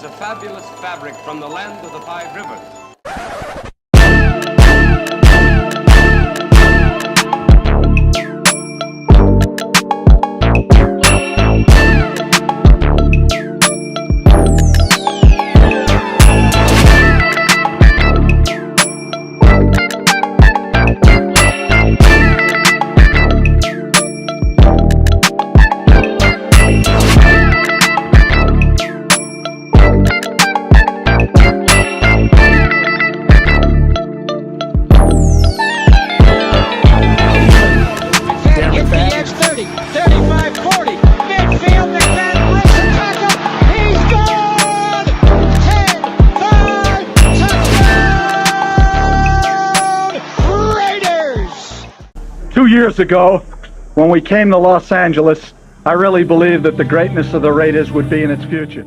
a fabulous fabric from the land of the five rivers. Years ago, when we came to Los Angeles, I really believed that the greatness of the Raiders would be in its future.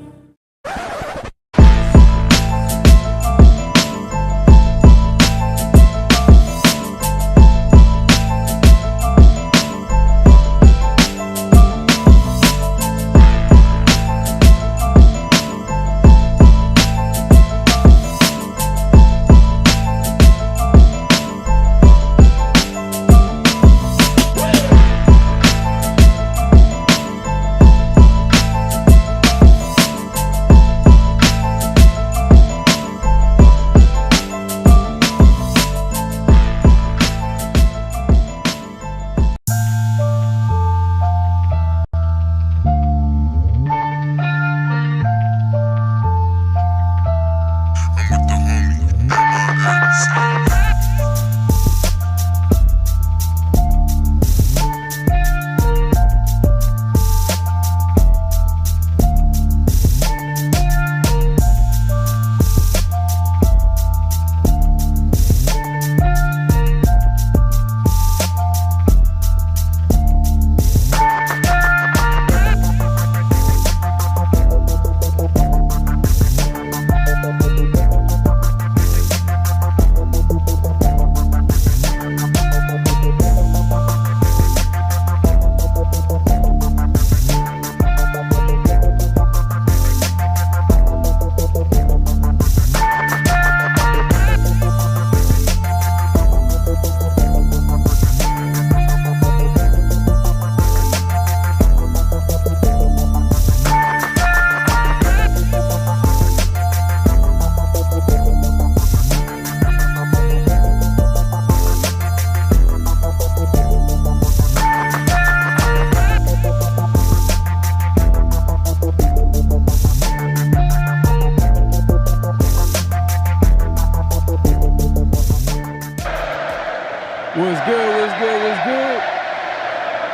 What's good? What's good? What's good?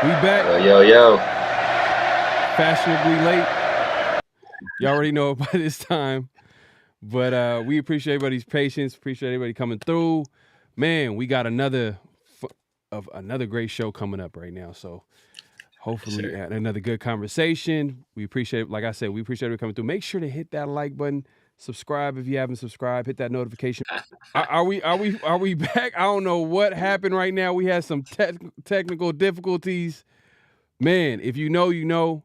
We back. Yo. Fashionably late. You already know by this time. But we appreciate everybody's patience. Appreciate everybody coming through. Man, we got another great show coming up right now. So hopefully another good conversation. We appreciate, like I said, we appreciate everybody coming through. Make sure to hit that like button. Subscribe if you haven't subscribed. Hit that notification. Are we back? I don't know what happened right now. We had some technical difficulties. Man, if you know, you know.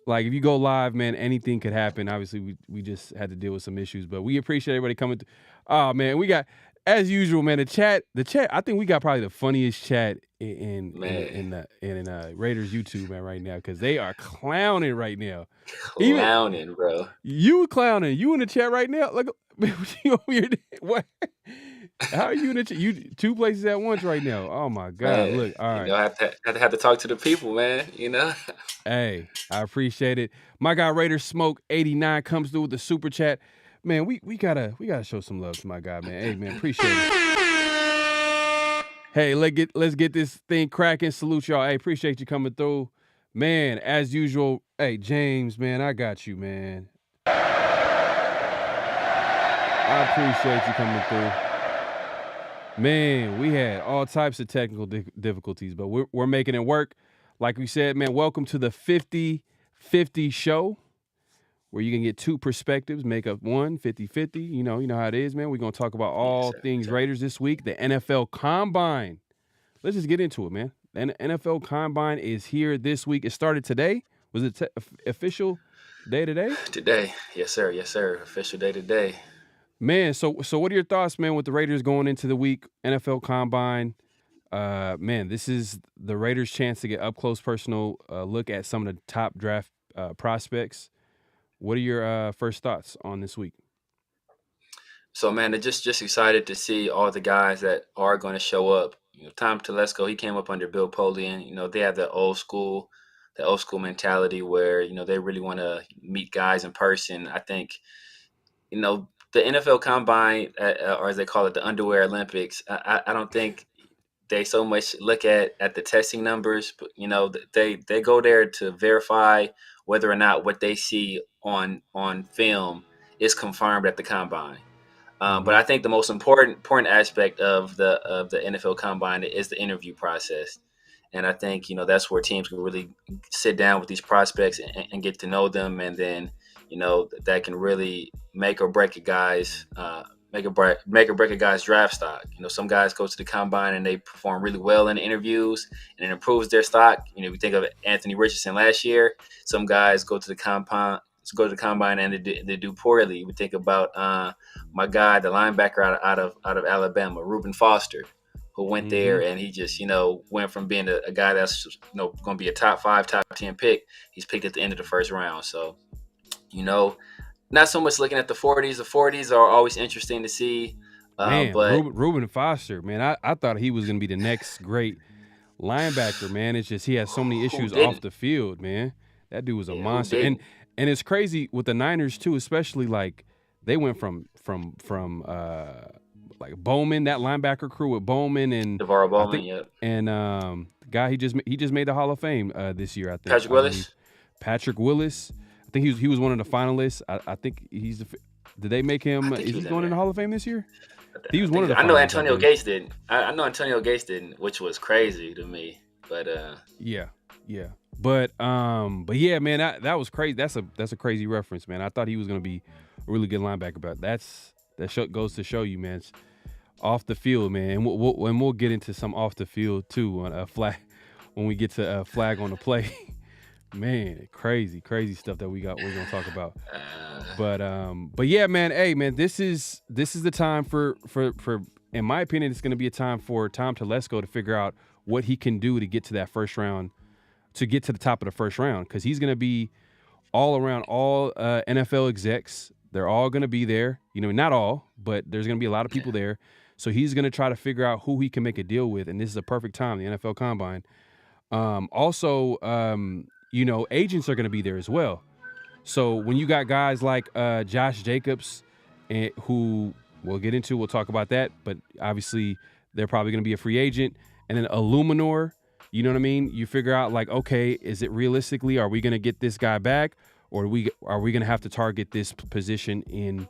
Like if you go live, man, anything could happen. Obviously, we just had to deal with some issues, but we appreciate everybody coming. Oh man, we got, as usual, man. The chat. I think we got probably the funniest chat in Raiders YouTube, man, right now, because they are clowning right now. Clowning, bro. You clowning. You in the chat right now? Like, what? How are you in the chat? You two places at once right now. Oh my God! Man, look, all right. You know, I have to talk to the people, man. You know. Hey, I appreciate it. My guy Raider Smoke 89 comes through with the super chat. Man, we gotta show some love to my guy, man. Hey, man, appreciate it. Hey, let's get this thing cracking. Salute y'all. Hey, appreciate you coming through, man. As usual. Hey, James, man, I got you, man. I appreciate you coming through. Man, we had all types of technical difficulties, but we're making it work. Like we said, man, welcome to the 50-50 show, where you can get two perspectives, make up one, 50-50. You know how it is, man. We're going to talk about all things Raiders this week. The NFL Combine. Let's just get into it, man. The NFL Combine is here this week. It started today. Was it official day today? Today, yes sir, official day today. Man, so what are your thoughts, man, with the Raiders going into the week, NFL Combine? Man, this is the Raiders' chance to get up close, personal look at some of the top draft prospects. What are your first thoughts on this week? So man, they're just excited to see all the guys that are going to show up. Tom Telesco, he came up under Bill Polian. They have the old school mentality where they really want to meet guys in person. I think the NFL Combine, or as they call it, the Underwear Olympics. I don't think they so much look at the testing numbers, but they go there to verify whether or not what they see on film is confirmed at the combine. But I think the most important aspect of the NFL Combine is the interview process, and I think that's where teams can really sit down with these prospects and get to know them, and then that can really make or break a guy's make or break a guy's draft stock. Some guys go to the combine and they perform really well in interviews, and it improves their stock. We think of Anthony Richardson last year. Some guys go to the combine and they do poorly. We think about my guy, the linebacker out of Alabama, Reuben Foster, who went there and he just went from being a guy that's going to be a top 5, top 10 pick. He's picked at the end of the first round. So not so much looking at the 40s. The 40s are always interesting to see. Man, but Reuben Foster, man, I thought he was going to be the next great linebacker, man. It's just he has so many issues off the field, man. That dude was a monster. And it's crazy with the Niners too, especially like they went from like Bowman, that linebacker crew with Bowman and DeVar Bowman, and the guy he just made the Hall of Fame this year, I think. Patrick Willis. Patrick Willis. I think he was one of the finalists. I think he's did they make him? Is he going in the Hall of Fame this year? He was one of the. I know Antonio Gates didn't. I know Antonio Gates didn't, which was crazy to me. But yeah. But yeah, man, that was crazy. That's a crazy reference, man. I thought he was gonna be a really good linebacker, but that goes to show you, man. It's off the field, man, and we'll get into some off the field too on a flag when we get to a flag on the play. Man, crazy stuff that we're gonna talk about. But yeah, man. Hey, man, this is the time for in my opinion, it's gonna be a time for Tom Telesco to figure out what he can do to get to that first round, to get to the top of the first round, because he's gonna be all around all NFL execs. They're all gonna be there. Not all, but there's gonna be a lot of people there. So he's gonna try to figure out who he can make a deal with, and this is a perfect time, the NFL Combine. Also, agents are going to be there as well. So when you got guys like Josh Jacobs, who we'll get into, we'll talk about that, but obviously they're probably going to be a free agent. And then Illuminor, you know what I mean? You figure out like, okay, is it realistically, are we going to get this guy back, or are we going to have to target this position in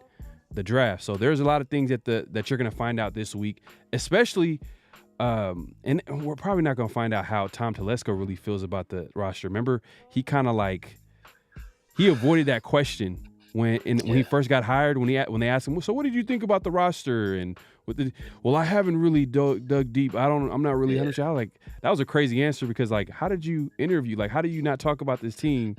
the draft? So there's a lot of things that you're going to find out this week, especially. And we're probably not going to find out how Tom Telesco really feels about the roster. Remember, he kind of he avoided that question when he first got hired, when they asked him, so what did you think about the roster? And I haven't really dug deep. I'm not really 100%. That was a crazy answer, because how did you interview? How do you not talk about this team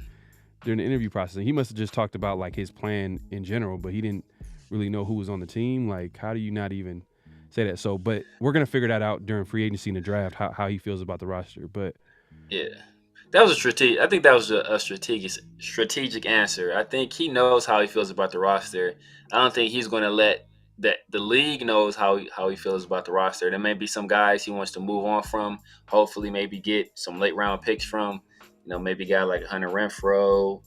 during the interview process? And he must have just talked about his plan in general, but he didn't really know who was on the team. How do you not even say that? So, but we're gonna figure that out during free agency and the draft, how he feels about the roster. But yeah, that was a strategic. I think that was a strategic answer. I think he knows how he feels about the roster. I don't think he's going to let the league knows how he feels about the roster. There may be some guys he wants to move on from. Hopefully, maybe get some late round picks from. Maybe a guy like Hunter Renfrow.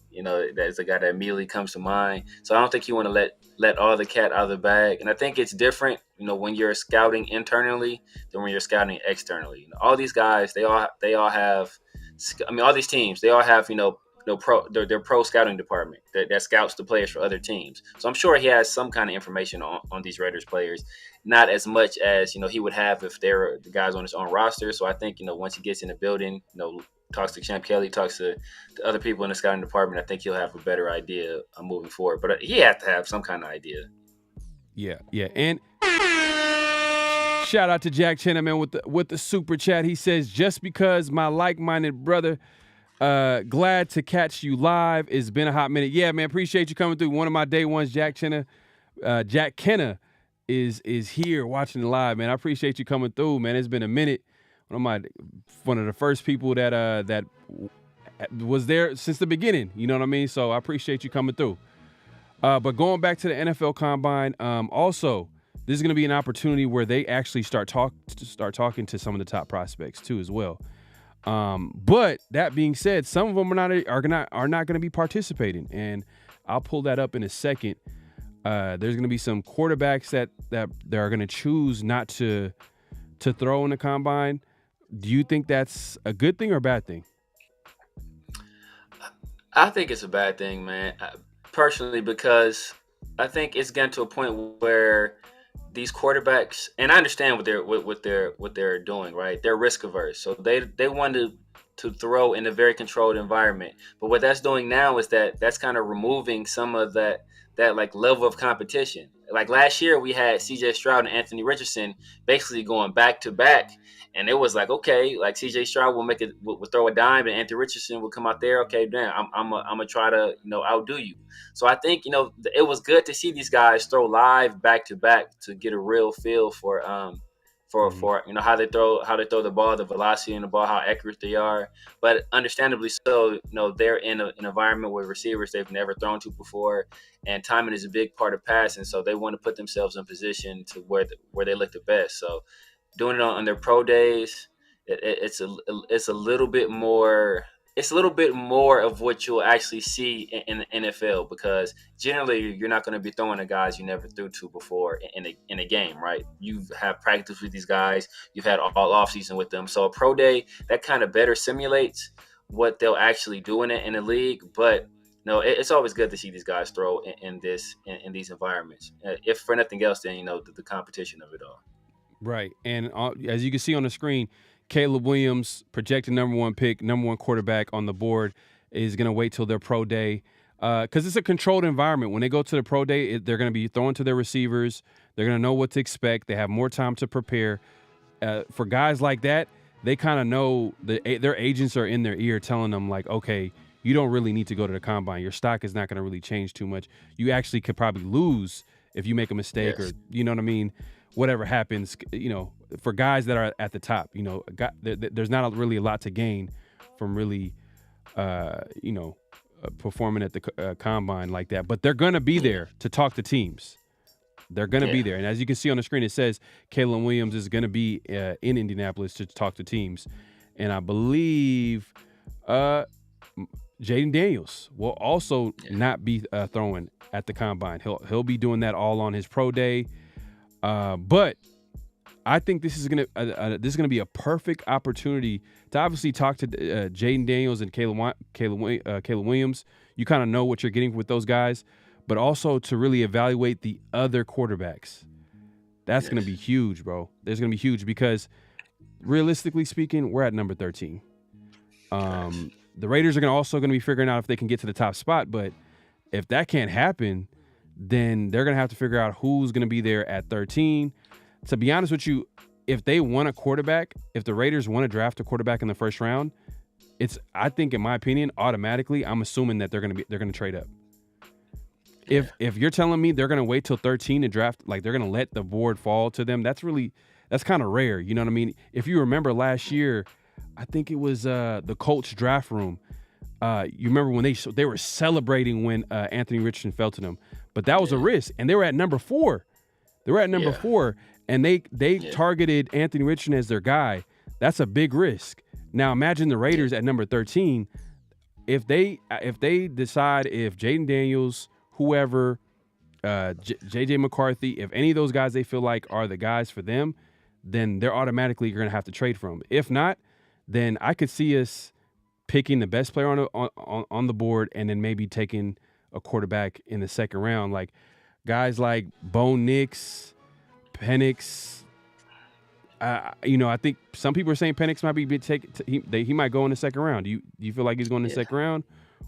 That's a guy that immediately comes to mind. So I don't think you want to let all the cat out of the bag. And I think it's different, when you're scouting internally than when you're scouting externally. All these guys, they all have. All these teams, they all have their pro scouting department that scouts the players for other teams. So I'm sure he has some kind of information on these Raiders players, not as much as he would have if they were the guys on his own roster. So I think once he gets in the building, talks to Champ Kelly, talks to the other people in the scouting department, I think he'll have a better idea of moving forward. But he had to have some kind of idea. Yeah. And shout out to Jack Chenna, man, with the super chat. He says, just because my like-minded brother Glad to catch you live. It's been a hot minute. Yeah, man, appreciate you coming through. One of my day ones, Jack Kenna is here watching the live, man. I appreciate you coming through, man. It's been a minute. One of the first people that was there since the beginning. You know what I mean? So I appreciate you coming through. But going back to the NFL Combine, also this is going to be an opportunity where they actually start talking to some of the top prospects too as well. But that being said, some of them are not going to be participating, and I'll pull that up in a second. There's going to be some quarterbacks that they're going to choose not to throw in the combine. Do you think that's a good thing or a bad thing? I think it's a bad thing, man. Personally, because I think it's gotten to a point where these quarterbacks, and I understand what they're doing, right? They're risk averse, so they want to throw in a very controlled environment. But what that's doing now is that's kind of removing some of that like level of competition. Like last year, we had C.J. Stroud and Anthony Richardson basically going back to back, and it was like, okay, like C.J. Stroud will throw a dime, and Anthony Richardson will come out there. Okay, damn, I'm gonna try to outdo you. So I think it was good to see these guys throw live back to back to get a real feel for how they throw the ball, the velocity in the ball, how accurate they are. But understandably so, they're in an environment with receivers they've never thrown to before, and timing is a big part of passing. So they want to put themselves in position to where they look the best. So doing it on their pro days, it's a little bit more. It's a little bit more of what you'll actually see in the NFL, because generally you're not going to be throwing to guys you never threw to before in a game, right? You have practice with these guys. You've had all offseason with them. So a pro day, that kind of better simulates what they'll actually do in the league. But no, it's always good to see these guys throw in these environments. If for nothing else, then the competition of it all. Right, and as you can see on the screen, Caleb Williams, projected number one pick, number one quarterback on the board, is going to wait till their pro day because it's a controlled environment. When they go to the pro day, they're going to be throwing to their receivers. They're going to know what to expect. They have more time to prepare. For guys like that, they kind of know their agents are in their ear telling them, like, okay, you don't really need to go to the combine. Your stock is not going to really change too much. You actually could probably lose if you make a mistake, yes, or you know what I mean? Whatever happens, for guys that are at the top, there's not really a lot to gain from really, performing at the combine like that. But they're going to be there to talk to teams. They're going to be there. And as you can see on the screen, it says Caleb Williams is going to be in Indianapolis to talk to teams. And I believe Jaden Daniels will also not be throwing at the combine. He'll be doing that all on his pro day. But I think this is gonna be a perfect opportunity to obviously talk to Jaden Daniels and Caleb Williams. You kind of know what you're getting with those guys, but also to really evaluate the other quarterbacks. That's gonna be huge, bro. That's gonna be huge because realistically speaking, we're at number 13. The Raiders are also gonna be figuring out if they can get to the top spot, but if that can't happen, then they're going to have to figure out who's going to be there at 13. To be honest with you, if they want a quarterback, if the Raiders want to draft a quarterback in the first round, I think in my opinion, automatically, I'm assuming that they're going to trade up. Yeah. If you're telling me they're going to wait till 13 to draft, like they're going to let the board fall to them, that's kind of rare. You know what I mean? If you remember last year, I think it was the Colts draft room. You remember when they were celebrating when Anthony Richardson fell to them. But that was a risk, and they were at number 4. They were at number 4, and they targeted Anthony Richardson as their guy. That's a big risk. Now imagine the Raiders at number 13. If they decide if Jaden Daniels, whoever, J.J. McCarthy, if any of those guys they feel like are the guys for them, then they're automatically going to have to trade for them. If not, then I could see us picking the best player on the board and then maybe taking a quarterback in the second round, like guys like Bo Nix, Penix. I think some people are saying Penix might be he might go in the second round. Do you feel like he's going in the second round,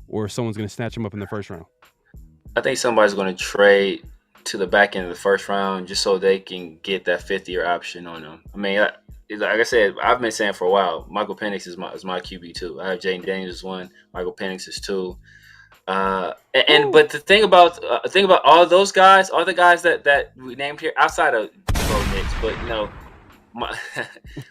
or someone's going to snatch him up in the first round? I think somebody's going to trade to the back end of the first round just so they can get that 5th-year option on him. I mean, like I said, I've been saying for a while, Michael Penix is my QB too. I have Jaden Daniels as one, Michael Penix is two. But the thing about all those guys, all the guys that we named here, outside of Bo Nix, but my,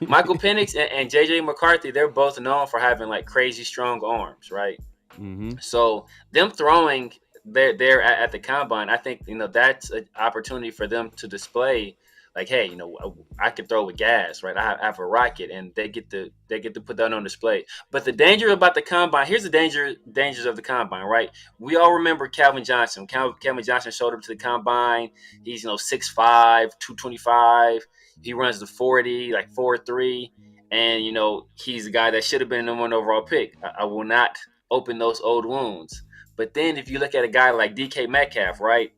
Michael Penix and JJ McCarthy, they're both known for having like crazy strong arms, right? Mm-hmm. So them throwing there at the combine, I think that's an opportunity for them to display, like, hey, I can throw with gas, right? I have a rocket, and they get to put that on display. But the danger about the combine, here's the dangers of the combine, right? We all remember Calvin Johnson. Calvin Johnson showed up to the combine. He's 6'5", 225. He runs the 40, like 4.3, and he's the guy that should have been the number one overall pick. I will not open those old wounds. But then if you look at a guy like DK Metcalf, right?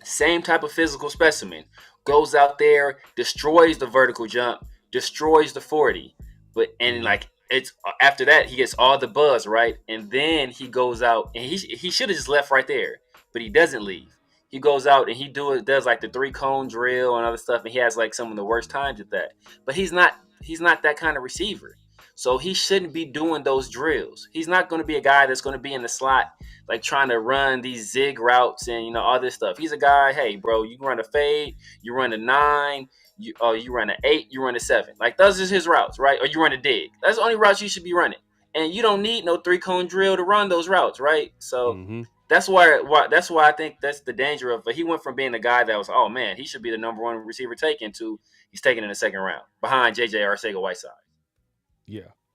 Same type of physical specimen. Goes out there, destroys the vertical jump, destroys the 40. Like it's after that he gets all the buzz, right? And then he goes out and he should have just left right there, but he doesn't leave. He goes out and he does like the 3-cone drill and other stuff, and he has like some of the worst times at that. But he's not that kind of receiver. So he shouldn't be doing those drills. He's not going to be a guy that's going to be in the slot, like trying to run these zig routes and all this stuff. He's a guy, hey, bro, you run a fade, you run a 9, you run an 8, you run a 7. Like those is his routes, right? Or you run a dig. That's the only routes you should be running. And you don't need no 3-cone drill to run those routes, right? So that's why I think that's the danger of. But he went from being a guy that was, oh man, he should be the number one receiver taken, to he's taken in the second round behind JJ Arcega-Whiteside.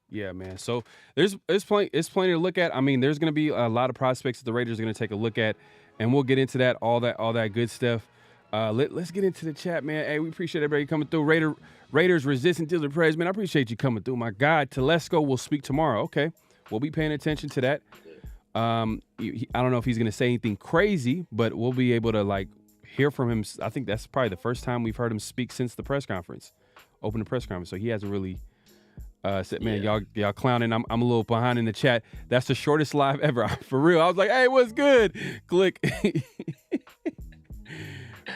Yeah, man. So there's plenty to look at. I mean, there's going to be a lot of prospects that the Raiders are going to take a look at, and we'll get into that, all that good stuff. Let's get into the chat, man. Hey, we appreciate everybody coming through. Raiders resistant to the praise, man. I appreciate you coming through. My God, Telesco will speak tomorrow. Okay, we'll be paying attention to that. I don't know if he's going to say anything crazy, but we'll be able to hear from him. I think that's probably the first time we've heard him speak since the press conference, open the press conference. So he hasn't really. Said, man, y'all clowning. I'm a little behind in the chat. That's the shortest live ever. For real. I was like, hey, what's good? Click.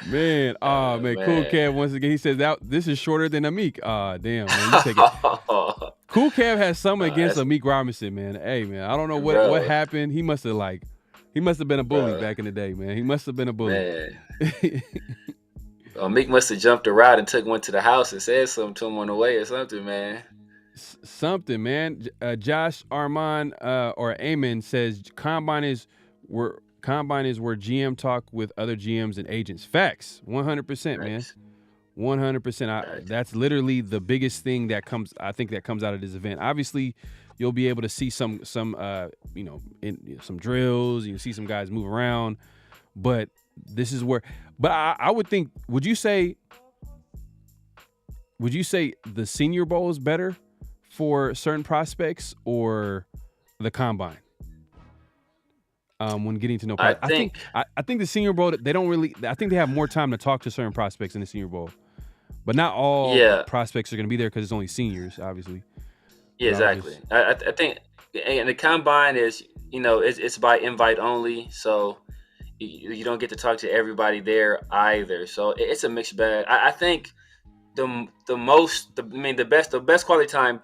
Man, man. Cool Kev once again. He says this is shorter than Amik. Damn, man. You take it. Cool Kev has something against Amik Robinson, man. Hey, man, I don't know what happened. He must have been a bully back in the day, man. He must have been a bully. Man. Amik must have jumped a route and took one to the house and said something to him on the way or something, man. Something, man. Josh Armand or Amen says combine is where GM talk with other GMs and agents. Facts, 100%, man. 100%. That's literally the biggest thing that comes out of this event. Obviously, you'll be able to see some drills. You see some guys move around, but this is where. But I would think. Would you say the Senior Bowl is better for certain prospects or the combine? When getting to know, I think the Senior Bowl, they don't really. I think they have more time to talk to certain prospects in the Senior Bowl, but not all prospects are going to be there because it's only seniors, obviously. Yeah, exactly. I think, and the combine is, it's by invite only, so you don't get to talk to everybody there either. So it's a mixed bag. I think. The best quality time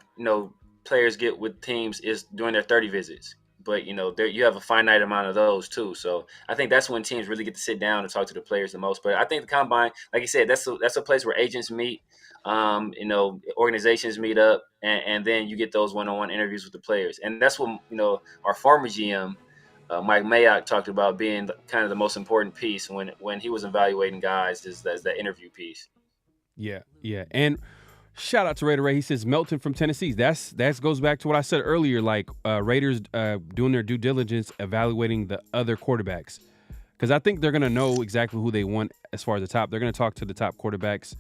players get with teams is during their 30 visits, but you have a finite amount of those too. So I think that's when teams really get to sit down and talk to the players the most. But I think the combine, like you said, that's a place where agents meet, organizations meet up, and then you get those one-on-one interviews with the players. And that's what our former GM Mike Mayock talked about being kind of the most important piece when he was evaluating guys is that interview piece. Yeah. And shout out to Raider Ray. He says Melton from Tennessee. That goes back to what I said earlier, Raiders doing their due diligence, evaluating the other quarterbacks. Because I think they're going to know exactly who they want as far as the top. They're going to talk to the top quarterbacks.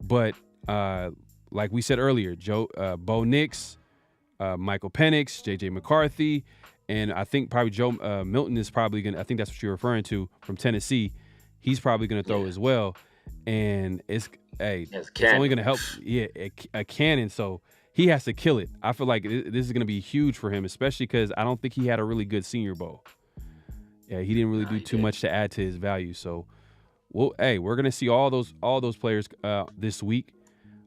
But like we said earlier, Bo Nix, Michael Penix, J.J. McCarthy, and I think probably Joe Milton is probably going to – I think that's what you're referring to from Tennessee. He's probably going to throw as well. And it's only going to help. Yeah, a cannon. So he has to kill it. I feel like this is going to be huge for him, especially because I don't think he had a really good Senior Bowl. Yeah, he didn't really do too much to add to his value. So, we're going to see all those players this week.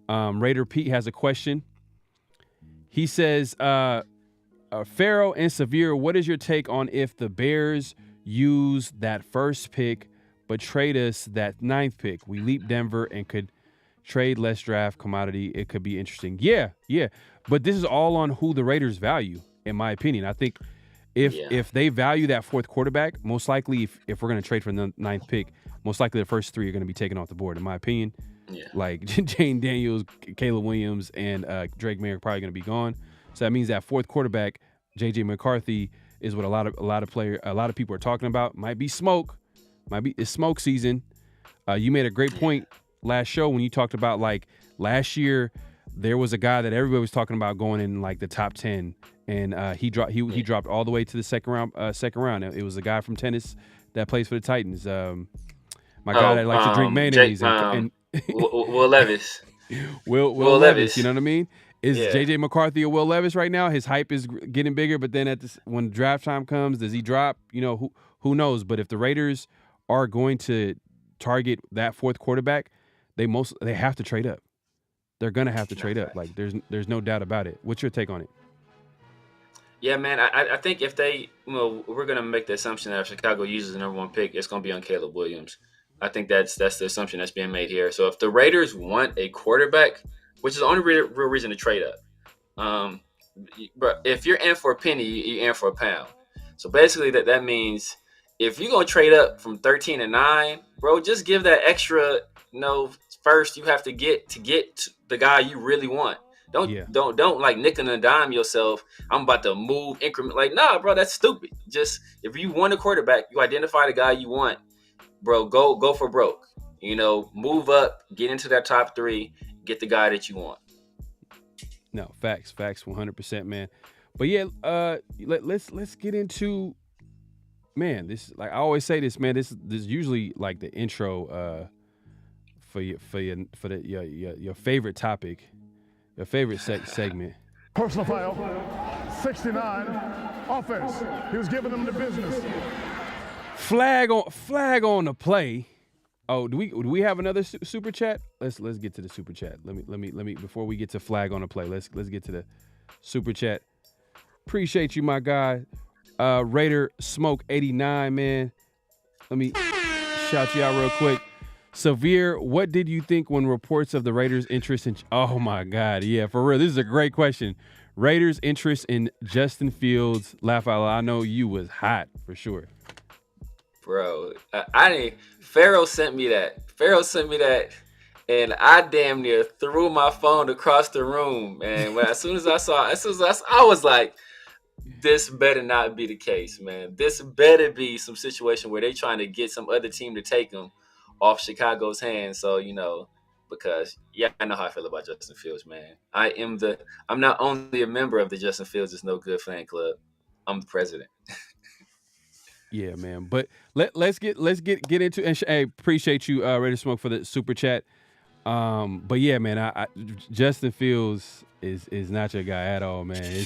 Raider Pete has a question. He says, Pharaoh and Severe, what is your take on if the Bears use that first pick but trade us that 9th pick? We leap Denver and could trade less draft commodity. It could be interesting. Yeah. But this is all on who the Raiders value, in my opinion. I think if they value that 4th quarterback, most likely if we're going to trade for the 9th pick, most likely the first 3 are going to be taken off the board, in my opinion. Yeah. Like Jane Daniels, Caleb Williams, and Drake May are probably going to be gone. So that means that 4th quarterback, J.J. McCarthy, is what a lot of people are talking about. Might be smoke. It's smoke season. You made a great point last show when you talked about, like, last year there was a guy that everybody was talking about going in like the top 10, and he dropped all the way to the second round. It was a guy from tennis that plays for the Titans. My guy that likes to drink mayonnaise and Will Levis. Will Levis, you know what I mean? Is J.J. McCarthy a Will Levis right now? His hype is getting bigger, but then when draft time comes, does he drop? You know, who knows? But if the Raiders are going to target that 4th quarterback, they have to trade up. They're gonna have to trade up. Like there's no doubt about it. What's your take on it? Yeah, man. I think if they, we're gonna make the assumption that if Chicago uses the number 1 pick, it's gonna be on Caleb Williams. I think that's the assumption that's being made here. So if the Raiders want a quarterback, which is the only real reason to trade up, but if you're in for a penny, you're in for a pound. So basically that means if you're gonna trade up from 13 to 9, bro, just give that extra, first you have to get the guy you really want. Don't like nickel and dime yourself. I'm about to move increment. Like, nah, bro, that's stupid. Just if you want a quarterback, you identify the guy you want, bro. Go for broke. Move up, get into that top 3, get the guy that you want. No, facts, 100%, man. But yeah, let's get into, man. This, like I always say this, man. This is usually like the intro for your favorite topic, your favorite segment. Personal foul, 69, offense. He was giving them the business. Flag on the play. Oh, do we have another super chat? Let's get to the super chat. Let me before we get to flag on the play. Let's get to the super chat. Appreciate you, my guy. Raider Smoke 89, man. Let me shout you out real quick. Severe, what did you think when reports of the Raiders' interest in? Oh my God, yeah, for real. This is a great question. Raiders' interest in Justin Fields. Laugh out loud. I know you was hot for sure. Bro, Pharaoh sent me that. And I damn near threw my phone across the room. And as soon as I saw, I was like, this better not be the case, man. This better be some situation where they trying to get some other team to take him off Chicago's hands. So, because I know how I feel about Justin Fields, man. I'm not only a member of the Justin Fields is no good fan club. I'm the president. Yeah, man. But let's get into, and I appreciate you, Raider Smoke, for the super chat. But yeah, man, I Justin Fields is not your guy at all, man.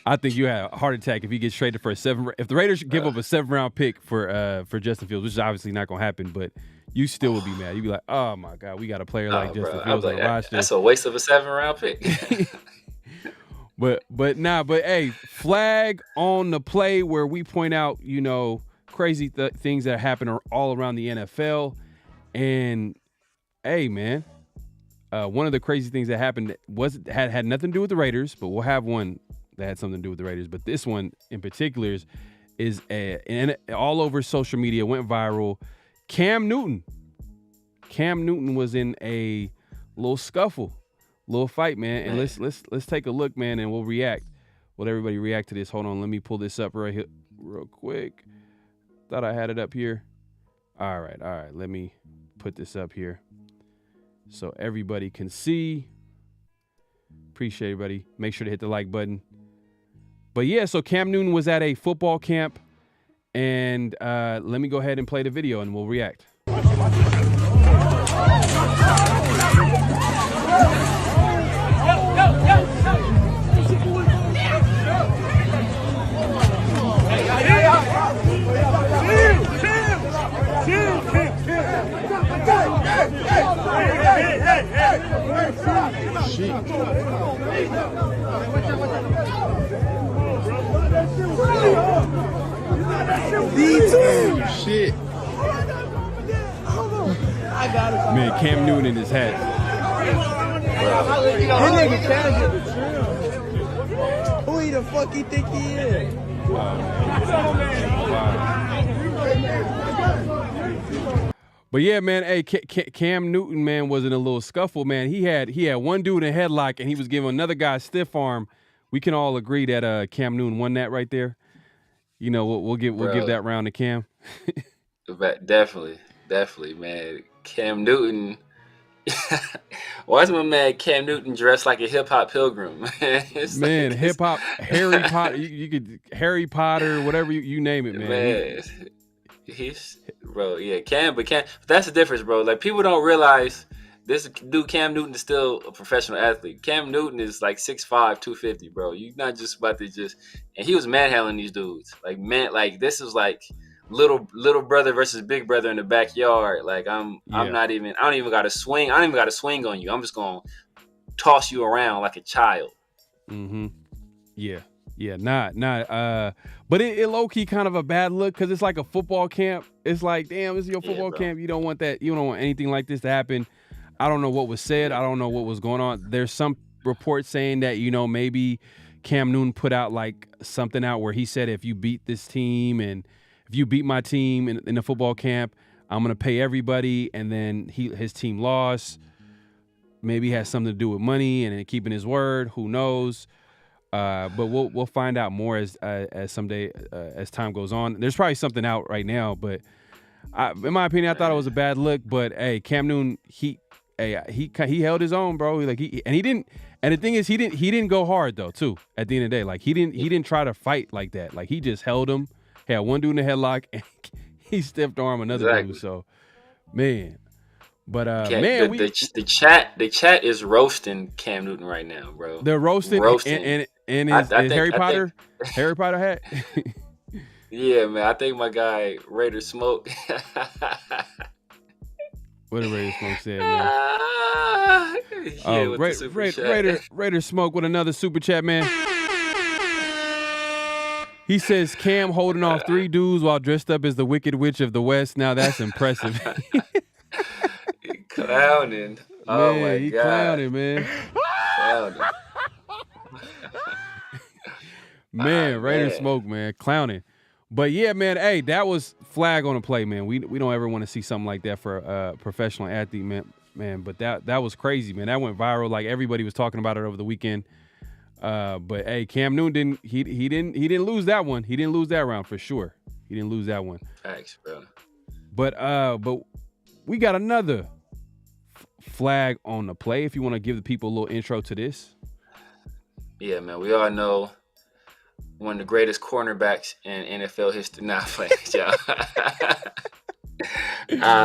I think you had a heart attack if he gets traded for a 7. If the Raiders give up a 7th-round pick for Justin Fields, which is obviously not gonna happen, but you still would be mad. You'd be like, "Oh my God, we got a player like Justin Fields on the roster." That's a waste of a 7th-round pick. But hey, flag on the play where we point out, crazy things that happen all around the NFL, and hey, man, one of the crazy things that happened had nothing to do with the Raiders, but we'll have one that had something to do with the Raiders. But this one in particular is all over social media, went viral. Cam Newton was in a little scuffle, little fight, man. And let's take a look, man, and we'll react. Will everybody react to this? Hold on, let me pull this up right here real quick. Thought I had it up here. All right. Let me put this up here so everybody can see. Appreciate everybody. Make sure to hit the like button. But yeah, so Cam Newton was at a football camp, and let me go ahead and play the video, and we'll react. Shit. Man, Cam Newton in his hat. Who he the fuck he think he is? Wow. But yeah, man, hey, Cam Newton, man, was in a little scuffle, man. He had one dude in a headlock, and he was giving another guy a stiff arm. We can all agree that Cam Newton won that right there. You know, we'll give that round to Cam. Definitely, man. Cam Newton. Why is my man Cam Newton dressed like a hip hop pilgrim? Man, hip hop, Harry Potter. You could Harry Potter, whatever you name it, man. He's Cam, but that's the difference, bro. Like, people don't realize this dude Cam Newton is still a professional athlete. Cam Newton is like 6'5", 250, bro. You're not just about to and he was manhandling these dudes. Like this is like little brother versus big brother in the backyard. Like I don't even got to swing. I don't even got to swing on you. I'm just gonna toss you around like a child. Mm-hmm. Yeah. But it low key kind of a bad look because it's like a football camp. It's like, damn, this is your football camp. You don't want that. You don't want anything like this to happen. I don't know what was said. I don't know what was going on. There's some reports saying that, maybe Cam Newton put out like something out where he said, if you beat this team and if you beat my team in the football camp, I'm going to pay everybody. And then his team lost. Maybe it has something to do with money and keeping his word. Who knows? But we'll find out more as someday as time goes on. There's probably something out right now, but in my opinion, I thought it was a bad look. But hey, Cam Newton, he held his own, bro. Like he didn't. And the thing is, he didn't go hard though. Too at the end of the day, like he didn't try to fight like that. Like he just held him. Had one dude in the headlock, and he stiffed arm another dude. So, man. But the chat is roasting Cam Newton right now, bro. They're roasting. And his Harry Potter hat. Yeah, man. I think my guy Raider Smoke. What did Raider Smoke say, man? Raider Smoke with another super chat, man. He says Cam holding off 3 dudes while dressed up as the Wicked Witch of the West. Now that's impressive. Clowning. Oh my God. Clowning, man. Man, Raider Smoke, man, clowning. But yeah, man, hey, that was flag on the play, man. We don't ever want to see something like that for a professional athlete, man. But that was crazy, man. That went viral. Like everybody was talking about it over the weekend. But hey, Cam Newton didn't lose that one. He didn't lose that round for sure. He didn't lose that one. Thanks, bro. But we got another flag on the play. If you want to give the people a little intro to this. Yeah, man. We all know one of the greatest cornerbacks in NFL history. Nah, playing, y'all.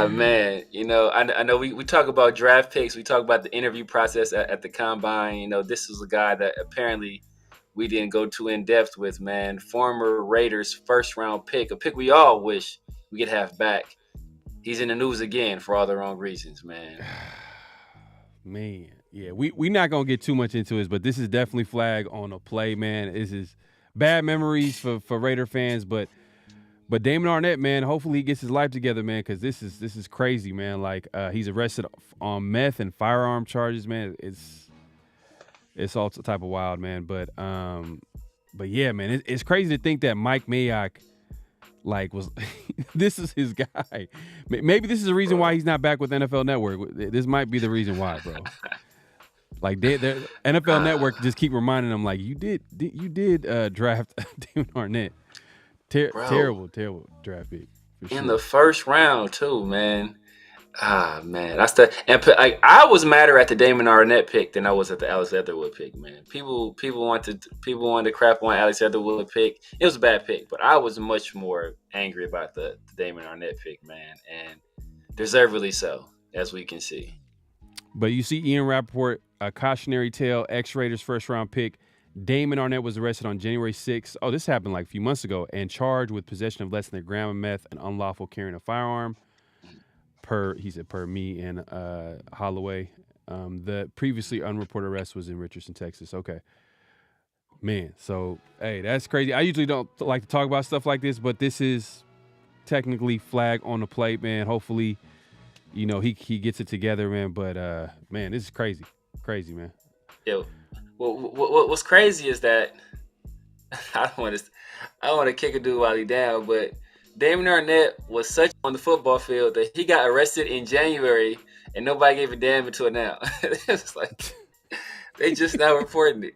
Man, I know we talk about draft picks. We talk about the interview process at the combine. This is a guy that apparently we didn't go too in depth with, man. Former Raiders first round pick, a pick we all wish we could have back. He's in the news again for all the wrong reasons, man. Man, yeah, we not gonna get too much into this, but this is definitely flag on a play, man. This is bad memories for Raider fans, but Damon Arnette, man, hopefully he gets his life together, man, because this is crazy, man. Like he's arrested on meth and firearm charges, man. It's all type of wild, man. But yeah, man, it's crazy to think that Mike Mayock was this is his guy. Maybe this is the reason why he's not back with NFL Network. This might be the reason why, bro. Like the NFL Network just keep reminding him, like, you did draft Damon Arnette. Terrible draft pick. In the first round too, man. Man, I was madder at the Damon Arnette pick than I was at the Alex Leatherwood pick, man. People wanted to crap on Alex Leatherwood pick. It was a bad pick, but I was much more angry about the Damon Arnette pick, man, and deservedly so, as we can see. But you see, Ian Rappaport, a cautionary tale, ex-Raiders first round pick. Damon Arnette was arrested on January 6th. Oh, this happened like a few months ago, and charged with possession of less than a gram of meth and unlawful carrying a firearm. Per me and Holloway. The previously unreported arrest was in Richardson, Texas. Okay. Man, so, hey, that's crazy. I usually don't like to talk about stuff like this, but this is technically flag on the plate, man. Hopefully, you know, he gets it together, man. But, man, this is crazy. Crazy, man. Yeah. Well, what's crazy is that I don't want to kick a dude while he down, but Damon Arnette was such on the football field that he got arrested in January and nobody gave a damn until now. It's like they just now reporting it.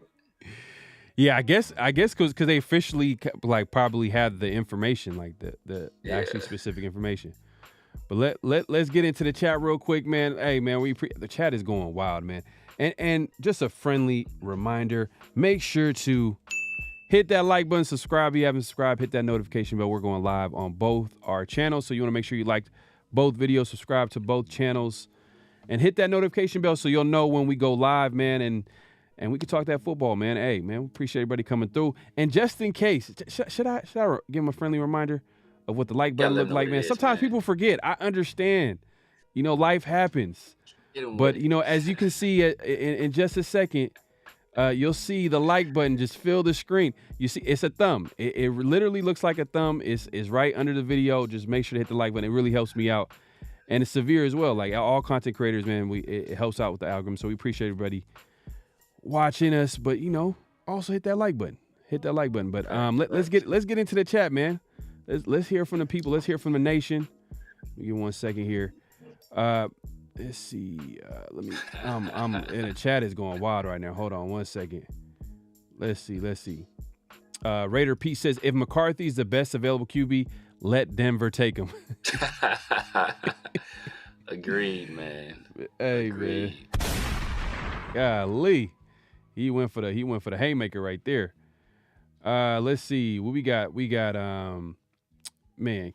Yeah, I guess because they officially like probably have the information, like the actually specific information. But let's get into the chat real quick, man. Hey, man, the chat is going wild, man. And just a friendly reminder, make sure to hit that like button, subscribe if you haven't subscribed, hit that notification bell. We're going live on both our channels, so you want to make sure you liked both videos, subscribe to both channels, and hit that notification bell so you'll know when we go live, man, and we can talk that football, man. Hey, man, we appreciate everybody coming through. And just in case, should I give them a friendly reminder of what the like button looked like, man? Sometimes people forget. I understand. You know, life happens. But, you know, as you can see in just a second, you'll see the like button just fill the screen. You see, it's a thumb. It literally looks like a thumb. It's right under the video. Just make sure to hit the like button. It really helps me out. And it's severe as well. Like all content creators, man, it helps out with the algorithm. So we appreciate everybody watching us. But, you know, also hit that like button. Hit that like button. But let's get into the chat, man. Let's hear from the people. Let's hear from the nation. Let me give 1 second here. Let's see. Let me. I'm in the chat is going wild right now. Hold on 1 second. Let's see. Raider Pete says if McCarthy's the best available QB, let Denver take him. Agreed, man. Hey, man. Golly, he went for the haymaker right there. Let's see what we got. We got man.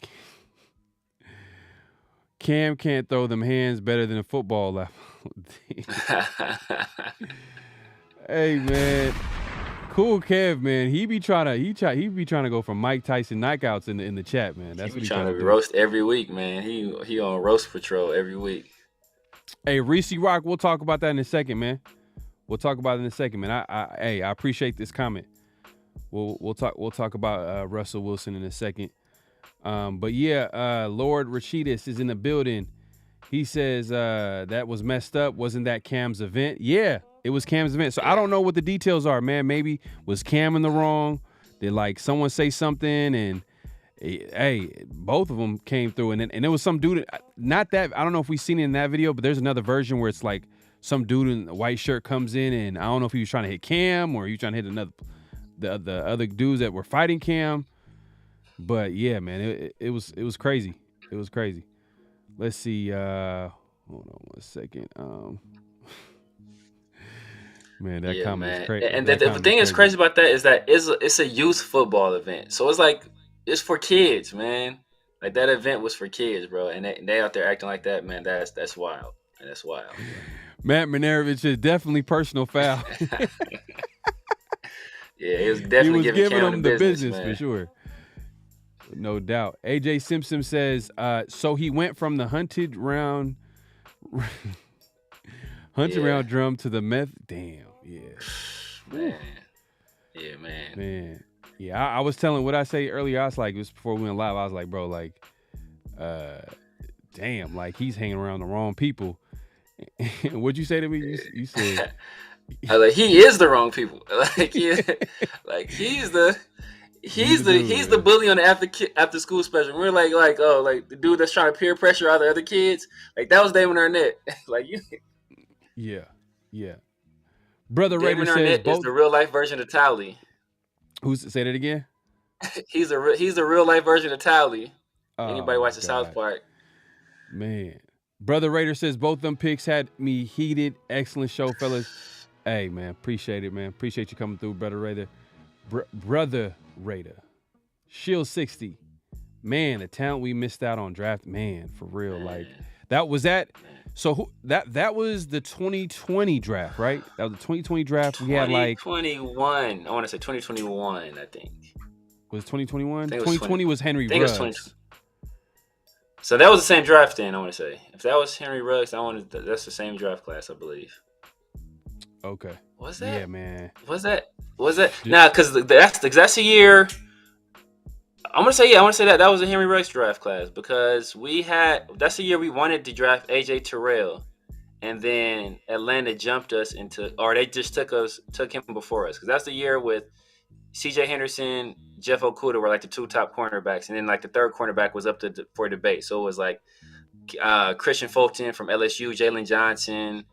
Cam can't throw them hands better than a football left. Hey, man. Cool Kev, man. He be trying to go for Mike Tyson knockouts in the chat, man. That's what he's trying to do. Roast every week, man. He on roast patrol every week. Hey, Reese Rock, we'll talk about that in a second, man. We'll talk about it in a second, man. I appreciate this comment. We'll talk about Russell Wilson in a second. But yeah, Lord Rashidus is in the building. He says that was messed up. Wasn't that Cam's event? Yeah, it was Cam's event. So I don't know what the details are, man. Maybe was Cam in the wrong? Did like someone say something and hey, both of them came through and there was some dude. Not that I don't know if we've seen it in that video, but there's another version where it's like some dude in a white shirt comes in and I don't know if he was trying to hit Cam or he was trying to hit the other dudes that were fighting Cam. But yeah, man, it was crazy. It was crazy. Let's see. Hold on 1 second. Man, that comment is crazy. And the thing that's crazy about that is that it's a youth football event, so it's like it's for kids, man. Like that event was for kids, bro, and they out there acting like that, man. That's wild. And that's wild. Matt Minerovich is definitely personal foul. Yeah, he was definitely giving them the business for sure. No doubt. AJ Simpson says, so he went from the hunted round drum to the meth. Damn, yeah. Man. Yeah, man. Man. Yeah, I was telling what I say earlier. I was like, it was before we went live. I was like, bro, like, damn, like he's hanging around the wrong people. What'd you say to me? You said like he is the wrong people. Like he's the bully on the after school special. We're like the dude that's trying to peer pressure all the other kids. Like that was Damon Arnette. Like you. Yeah. Brother Raider Damon says Arnette is the real life version of Towley. Say that again? He's the real life version of Towley. Anybody watch the South Park? Man. Brother Raider says both them picks had me heated. Excellent show, fellas. Hey, man, appreciate it, man. Appreciate you coming through, Brother Raider. Brother Raider. Shield 60. Man, the talent we missed out on draft. Man, for real. Like, that was that. So that was the 2020 draft, right? That was the 2020 draft. We had like 2021. I want to say 2021, I think. Was 2021? 2020 was Henry Ruggs. So that was the same draft then, I want to say. If that was Henry Ruggs, that's the same draft class, I believe. Okay. Was that? Yeah, man. Was that? Nah, because that's the year. I'm gonna say that was a Henry Ruggs draft class because that's the year we wanted to draft AJ Terrell, and then Atlanta jumped us or they just took him before us because that's the year with C.J. Henderson, Jeff Okudah were like the two top cornerbacks, and then like the third cornerback was up for debate. So it was like Christian Fulton from LSU, Jalen Johnson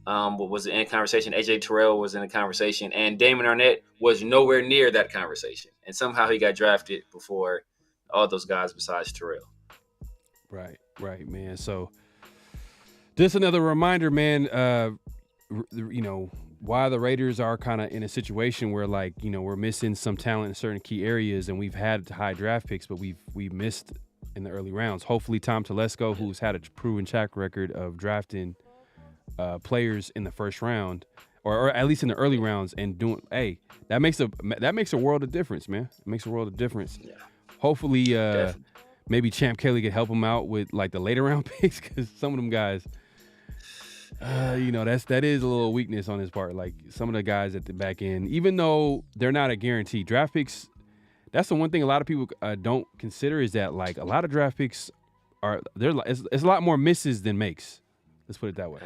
was in conversation, AJ Terrell was in the conversation, and Damon Arnette was nowhere near that conversation. And somehow he got drafted before all those guys besides Terrell. Right, man. So just another reminder, man, why the Raiders are kind of in a situation where, like, we're missing some talent in certain key areas, and we've had high draft picks, but we've missed in the early rounds. Hopefully Tom Telesco, who's had a proven track record of drafting players in the first round, or at least in the early rounds, and that makes a world of difference, man. It makes a world of difference. Yeah. Hopefully, maybe Champ Kelly could help him out with like the later round picks, because some of them guys, that is a little weakness on his part. Like some of the guys at the back end, even though they're not a guarantee, draft picks. That's the one thing a lot of people don't consider is that like a lot of draft picks it's a lot more misses than makes. Let's put it that way.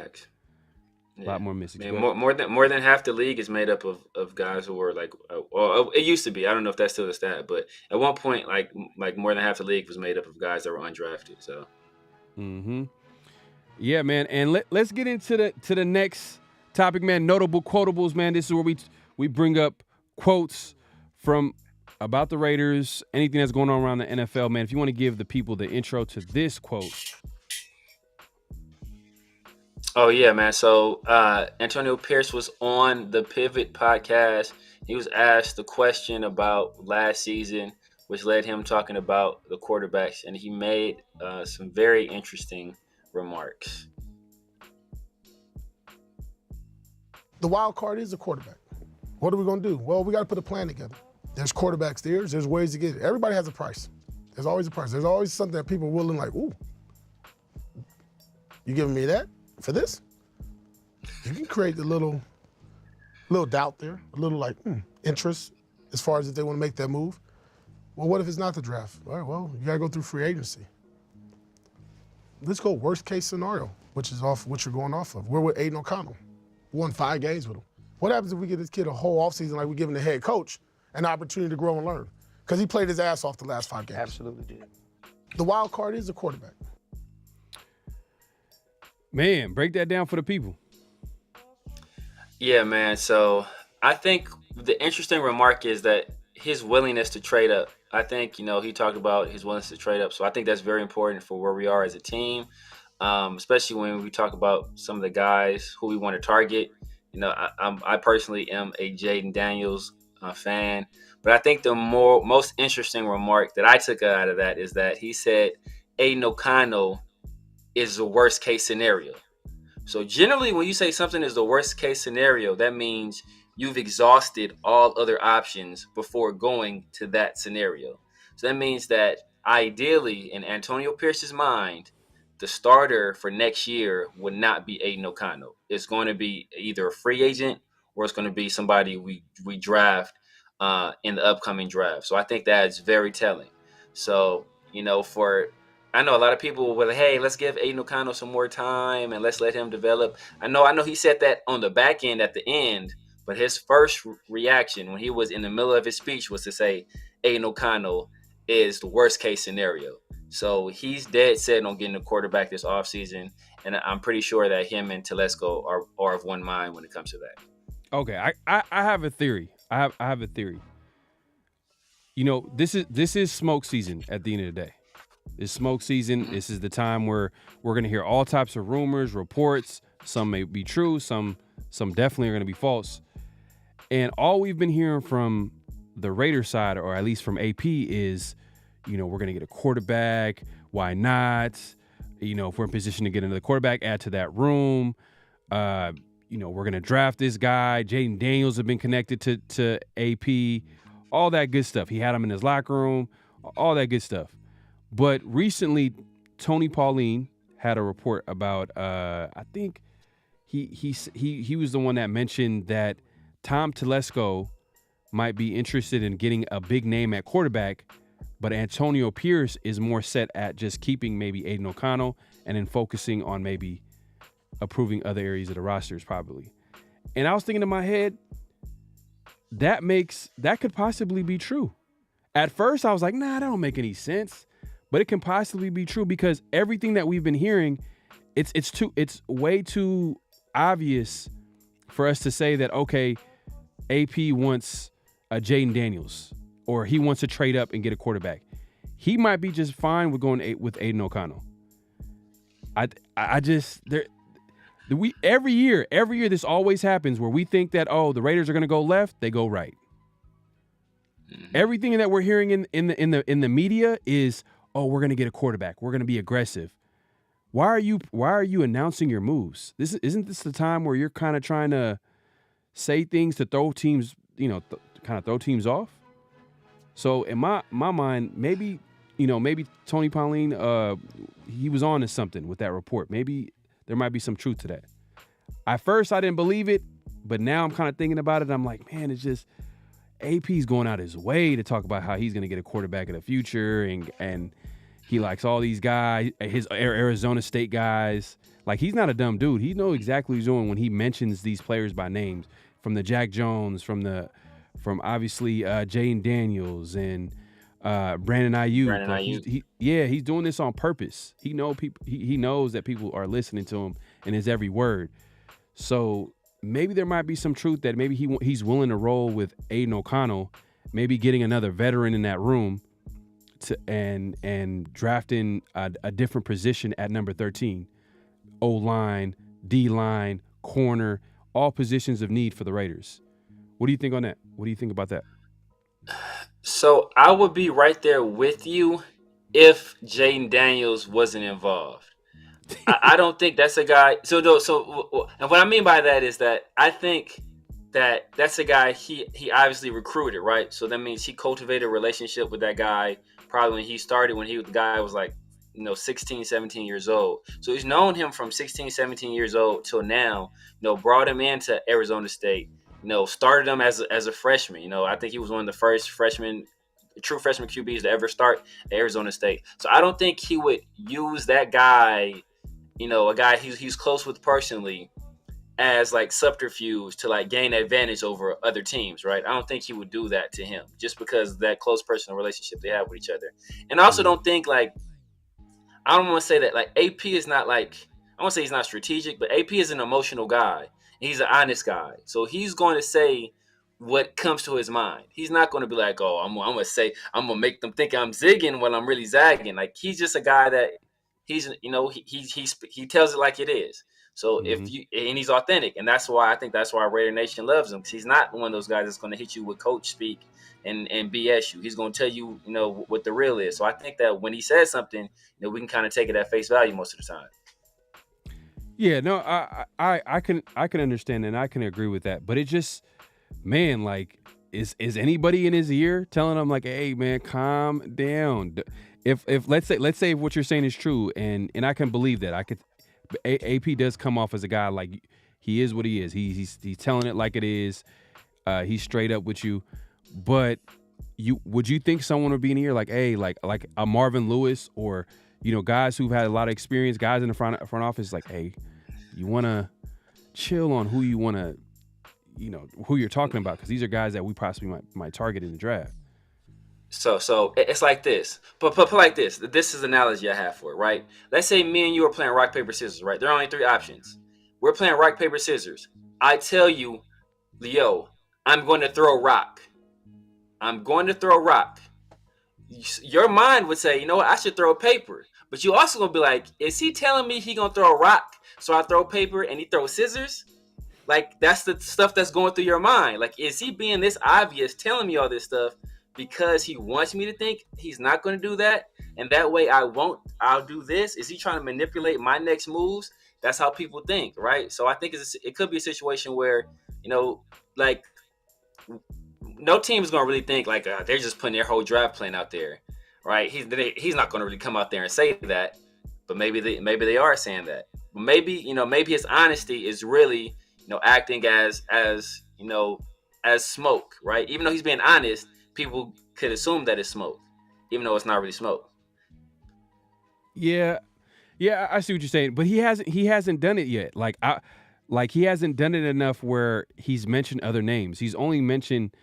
Yeah. A lot more misses. More than half the league is made up of guys who were like, well, it used to be. I don't know if that's still the stat, but at one point, like more than half the league was made up of guys that were undrafted. So. Yeah, man, and let's get into the next topic, man. Notable quotables, man. This is where we bring up quotes from about the Raiders, anything that's going on around the NFL, man. If you want to give the people the intro to this quote. Oh, yeah, man. So Antonio Pierce was on the Pivot podcast. He was asked the question about last season, which led him talking about the quarterbacks, and he made some very interesting remarks. The wild card is the quarterback. What are we going to do? Well, we got to put a plan together. There's quarterbacks there. There's ways to get it. Everybody has a price. There's always a price. There's always something that people are willing, like, ooh, you giving me that for this? You can create a little doubt there, a little like interest as far as if they want to make that move. Well, what if it's not the draft? All right, well, you got to go through free agency. Let's go worst case scenario, which is off what you're going off of. We're with Aiden O'Connell. We won 5 games with him. What happens if we give this kid a whole offseason like we're giving the head coach an opportunity to grow and learn? Because he played his ass off the last 5 games. Absolutely did. The wild card is the quarterback. Man, break that down for the people. Yeah, man. So I think the interesting remark is that his willingness to trade up. I think, he talked about his willingness to trade up. So I think that's very important for where we are as a team, especially when we talk about some of the guys who we want to target. I personally am a Jaden Daniels fan, but I think the most interesting remark that I took out of that is that he said Aiden O'Connell is the worst case scenario. So generally, when you say something is the worst case scenario, that means you've exhausted all other options before going to that scenario. So that means that ideally, in Antonio Pierce's mind, the starter for next year would not be Aiden O'Connell. It's going to be either a free agent or it's going to be somebody we draft in the upcoming draft. So I think that's very telling. So, I know a lot of people will, hey, let's give Aiden O'Connell some more time and let's let him develop. I know he said that on the back end at the end, but his first reaction when he was in the middle of his speech was to say Aiden O'Connell is the worst case scenario. So he's dead set on getting a quarterback this offseason, and I'm pretty sure that him and Telesco are of one mind when it comes to that. Okay, I have a theory. I have a theory. This is smoke season at the end of the day. It's smoke season. This is the time where we're going to hear all types of rumors, reports. Some may be true. Some definitely are going to be false. And all we've been hearing from the Raiders side, or at least from AP, is, we're going to get a quarterback. Why not? If we're in position to get another quarterback, add to that room. We're going to draft this guy. Jaden Daniels have been connected to AP. All that good stuff. He had him in his locker room. All that good stuff. But recently, Tony Pauline had a report about. I think he was the one that mentioned that Tom Telesco might be interested in getting a big name at quarterback, but Antonio Pierce is more set at just keeping maybe Aiden O'Connell and then focusing on maybe approving other areas of the rosters probably. And I was thinking in my head, that could possibly be true. At first I was like, nah, that don't make any sense, but it can possibly be true because everything that we've been hearing, it's way too obvious for us to say that, okay, AP wants a Jaden Daniels, or he wants to trade up and get a quarterback. He might be just fine with going with Aiden O'Connell. Every year this always happens where we think that, oh, the Raiders are going to go left, they go right. Everything that we're hearing in the media is, oh, we're going to get a quarterback, we're going to be aggressive. Why are you announcing your moves? Isn't this the time where you're kind of trying to say things to throw teams, kind of throw teams off? So in my mind, maybe Tony Pauline, he was on to something with that report. Maybe there might be some truth to that. At first, I didn't believe it, but now I'm kind of thinking about it. I'm like, man, it's just AP's going out his way to talk about how he's going to get a quarterback in the future, and he likes all these guys, his Arizona State guys. Like, he's not a dumb dude. He knows exactly what he's doing when he mentions these players by names, from the Jack Jones, from obviously Jaden Daniels and Brandon Ayuk. He's doing this on purpose. He knows that people are listening to him and his every word. So maybe there might be some truth that maybe he's willing to roll with Aiden O'Connell, maybe getting another veteran in that room and drafting a different position at number 13. O-line, D-line, corner, all positions of need for the Raiders. What do you think on that? What do you think about that? So I would be right there with you if Jaden Daniels wasn't involved. I don't think that's a guy. And what I mean by that is that I think that's a guy he obviously recruited, right? So that means he cultivated a relationship with that guy probably when he started, when the guy was like, 16, 17 years old. So he's known him from 16, 17 years old till now, brought him into Arizona State, started him as a freshman. I think he was one of the first true freshman QBs to ever start at Arizona State. So I don't think he would use that guy, a guy he's close with personally, as like subterfuge to like gain advantage over other teams, right? I don't think he would do that to him just because of that close personal relationship they have with each other. And I also don't think I don't want to say that AP is not I want to say he's not strategic, but AP is an emotional guy. He's an honest guy. So he's going to say what comes to his mind. He's not going to be like, oh, I'm going to make them think I'm zigging when I'm really zagging. Like, he's just a guy that he tells it like it is. So and he's authentic, and that's why Raider Nation loves him, because he's not one of those guys that's going to hit you with coach speak and BS you. He's going to tell you, what the real is. So I think that when he says something, we can kind of take it at face value most of the time. Yeah, no, I can understand and I can agree with that, but it just, man, is anybody in his ear telling him hey man, calm down? If let's say what you're saying is true, and I can believe that. AP does come off as a guy he is what he is. He's telling it like it is. He's straight up with you. But would you think someone would be in here hey, like a Marvin Lewis, or guys who've had a lot of experience, guys in the front office, hey, you want to chill on who you want to, who you're talking about, because these are guys that we possibly might target in the draft. So it's like this, but like this. This is the analogy I have for it, right? Let's say me and you are playing rock, paper, scissors, right? There are only 3 options. We're playing rock, paper, scissors. I tell you, Leo, I'm going to throw rock. Your mind would say, I should throw paper. But you also going to be like, is he telling me he going to throw rock, so I throw paper and he throws scissors? That's the stuff that's going through your mind. Is he being this obvious, telling me all this stuff because he wants me to think he's not going to do that, and that way I'll do this? Is he trying to manipulate my next moves? That's how people think, right? So I think it could be a situation where, no team is going to really think they're just putting their whole draft plan out there, right? He's not going to really come out there and say that. but maybe they are saying that. But maybe his honesty is really acting as smoke, right? Even though he's being honest, people could assume that it's smoke, even though it's not really smoke. Yeah, I see what you're saying, but he hasn't done it yet. Like he hasn't done it enough where he's mentioned other names. He's only mentioned.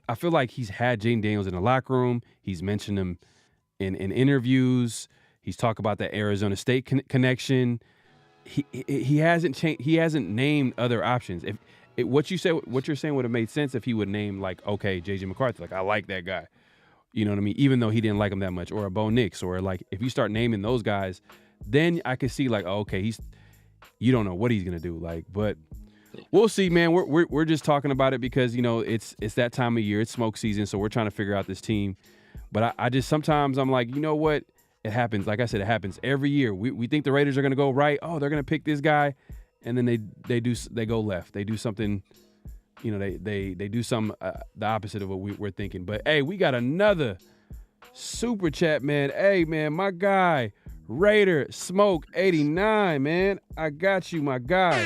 I feel like he's had Jaden Daniels in the locker room. He's mentioned him in interviews. He's talked about that Arizona State connection. He hasn't changed. He hasn't named other options. What you're saying would have made sense if he would name like, okay, JJ McCarthy. Like, I like that guy. You know what I mean? Even though he didn't like him that much, or a Bo Nix, or like if you start naming those guys, then I could see like, oh, okay, you don't know what he's gonna do. Like, but we'll see, man. We're just talking about it because it's that time of year. It's smoke season, so we're trying to figure out this team. But I just sometimes I'm like, you know what? It happens. Like I said, it happens every year. We think the Raiders are gonna go right. Oh, they're gonna pick this guy, and then they go left. They do something. They do some the opposite of what we're thinking. But hey, we got another super chat, man. Hey, man, my guy Raider Smoke 89, man. I got you, my guy.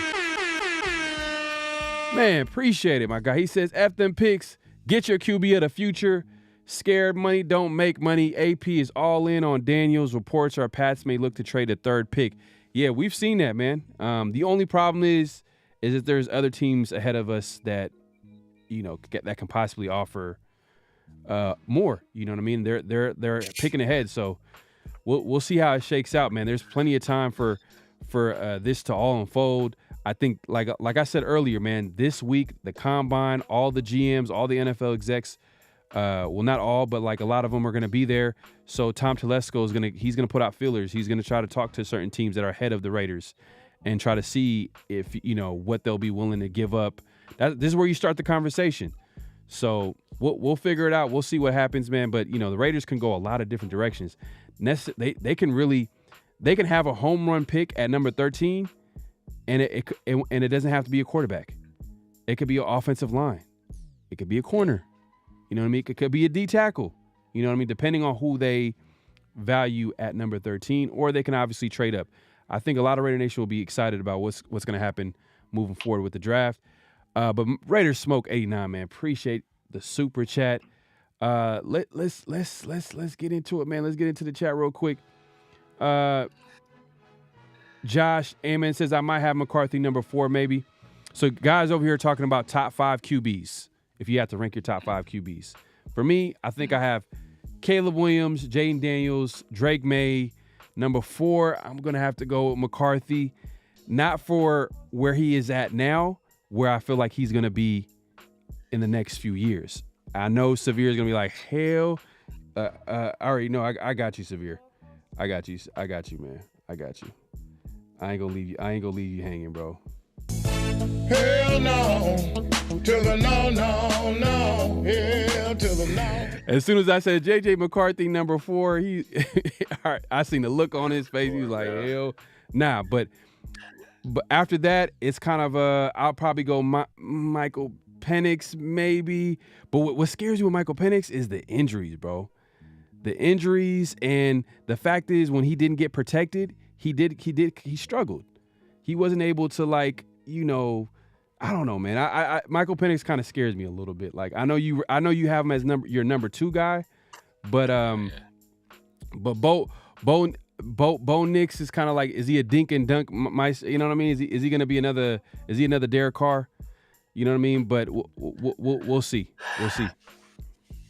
Man, appreciate it, my guy. He says, F them picks, get your QB of the future. Scared money don't make money. AP is all in on Daniels. Reports are Pats may look to trade a third pick. Yeah, we've seen that, man. The only problem is that there's other teams ahead of us that, that can possibly offer more. You know what I mean? They're picking ahead, so we'll see how it shakes out, man. There's plenty of time for this to all unfold. I think, like I said earlier, man, this week the combine, all the GMs, all the NFL execs, well, not all, but like a lot of them are going to be there. So Tom Telesco he's gonna put out feelers. He's gonna try to talk to certain teams that are ahead of the Raiders and try to see if what they'll be willing to give up. This is where you start the conversation. So we'll figure it out. We'll see what happens, man. But the Raiders can go a lot of different directions. They can have a home run pick at number 13, and it doesn't have to be a quarterback. It could be an offensive line. It could be a corner. You know what I mean? It could be a D tackle. You know what I mean? Depending on who they value at number 13, or they can obviously trade up. I think a lot of Raider Nation will be excited about what's going to happen moving forward with the draft. But Raiders Smoke 89, man. Appreciate the super chat. Let's get into it, man. Let's get into the chat real quick. Josh Amen says I might have McCarthy number 4, maybe. So guys over here talking about top 5 QBs. If you have to rank your top 5 QBs, for me, I think I have Caleb Williams, Jaden Daniels, Drake May. Number 4, I'm gonna have to go with McCarthy. Not for where he is at now, where I feel like he's gonna be in the next few years. I know Severe is gonna be like, hell, I already know. I got you, Severe. I got you, man. I got you. I ain't gonna leave you hanging, bro. Hell no. To the no. Hell to the no. As soon as I said JJ McCarthy number 4, I seen the look on his face. He was like, hell nah. But after that, it's kind of I'll probably go Michael Penix maybe. But what scares you with Michael Penix is the injuries, bro. The injuries, and the fact is when he didn't get protected, he struggled. He wasn't able to I don't know, man. I Michael Penix kind of scares me a little bit. Like I know you have him as your number 2 guy, but Bo Nix is kind of like, is he a dink and dunk? You know what I mean? Is he gonna be another Derek Carr? You know what I mean? But we'll see. We'll see.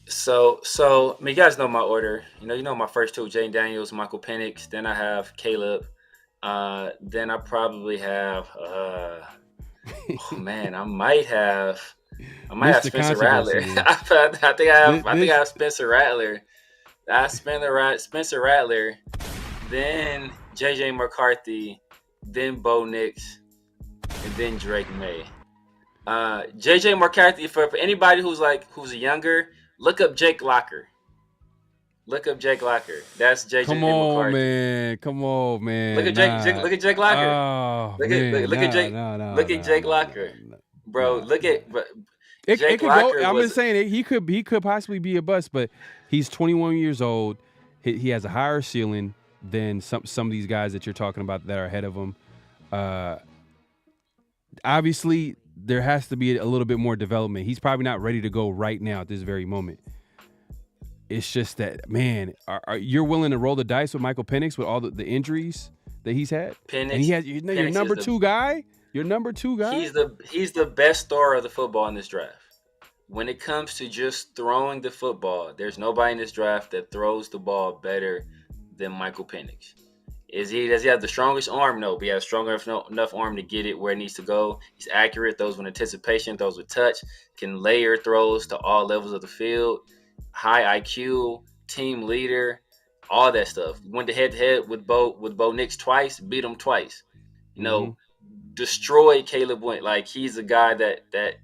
So I mean, you guys know my order. You know my first 2: Jaden Daniels, Michael Penix. Then I have Caleb. Then I probably have. Oh man, I might have Spencer Rattler. I think I have Spencer Rattler. Spencer Rattler, then JJ McCarthy, then Bo Nix, and then Drake May. JJ McCarthy, for anybody who's younger, look up Jake Locker. That's JJ McCarthy. Come on, man. Look at Jake Locker. Oh, look at Jake Locker. Bro, look at it Jake could Locker. I'm just saying he could possibly be a bust, but he's 21 years old. He has a higher ceiling. than some of these guys that you're talking about that are ahead of him. Obviously, there has to be a little bit more development. He's probably not ready to go right now at this very moment. It's just that, man, you're willing to roll the dice with Michael Penix with all the injuries that he's had? Penix, and he has your number two guy? Your number two guy? He's the best thrower of the football in this draft. When it comes to just throwing the football, there's nobody in this draft that throws the ball better than Michael Penix. Does he have the strongest arm? No, but he has strong enough arm to get it where it needs to go. He's accurate, throws with anticipation, throws with touch, can layer throws to all levels of the field. High IQ, team leader, all that stuff. Went head to head with Bo Nix twice, beat him twice. Destroyed Caleb Wentz. Like, he's a guy that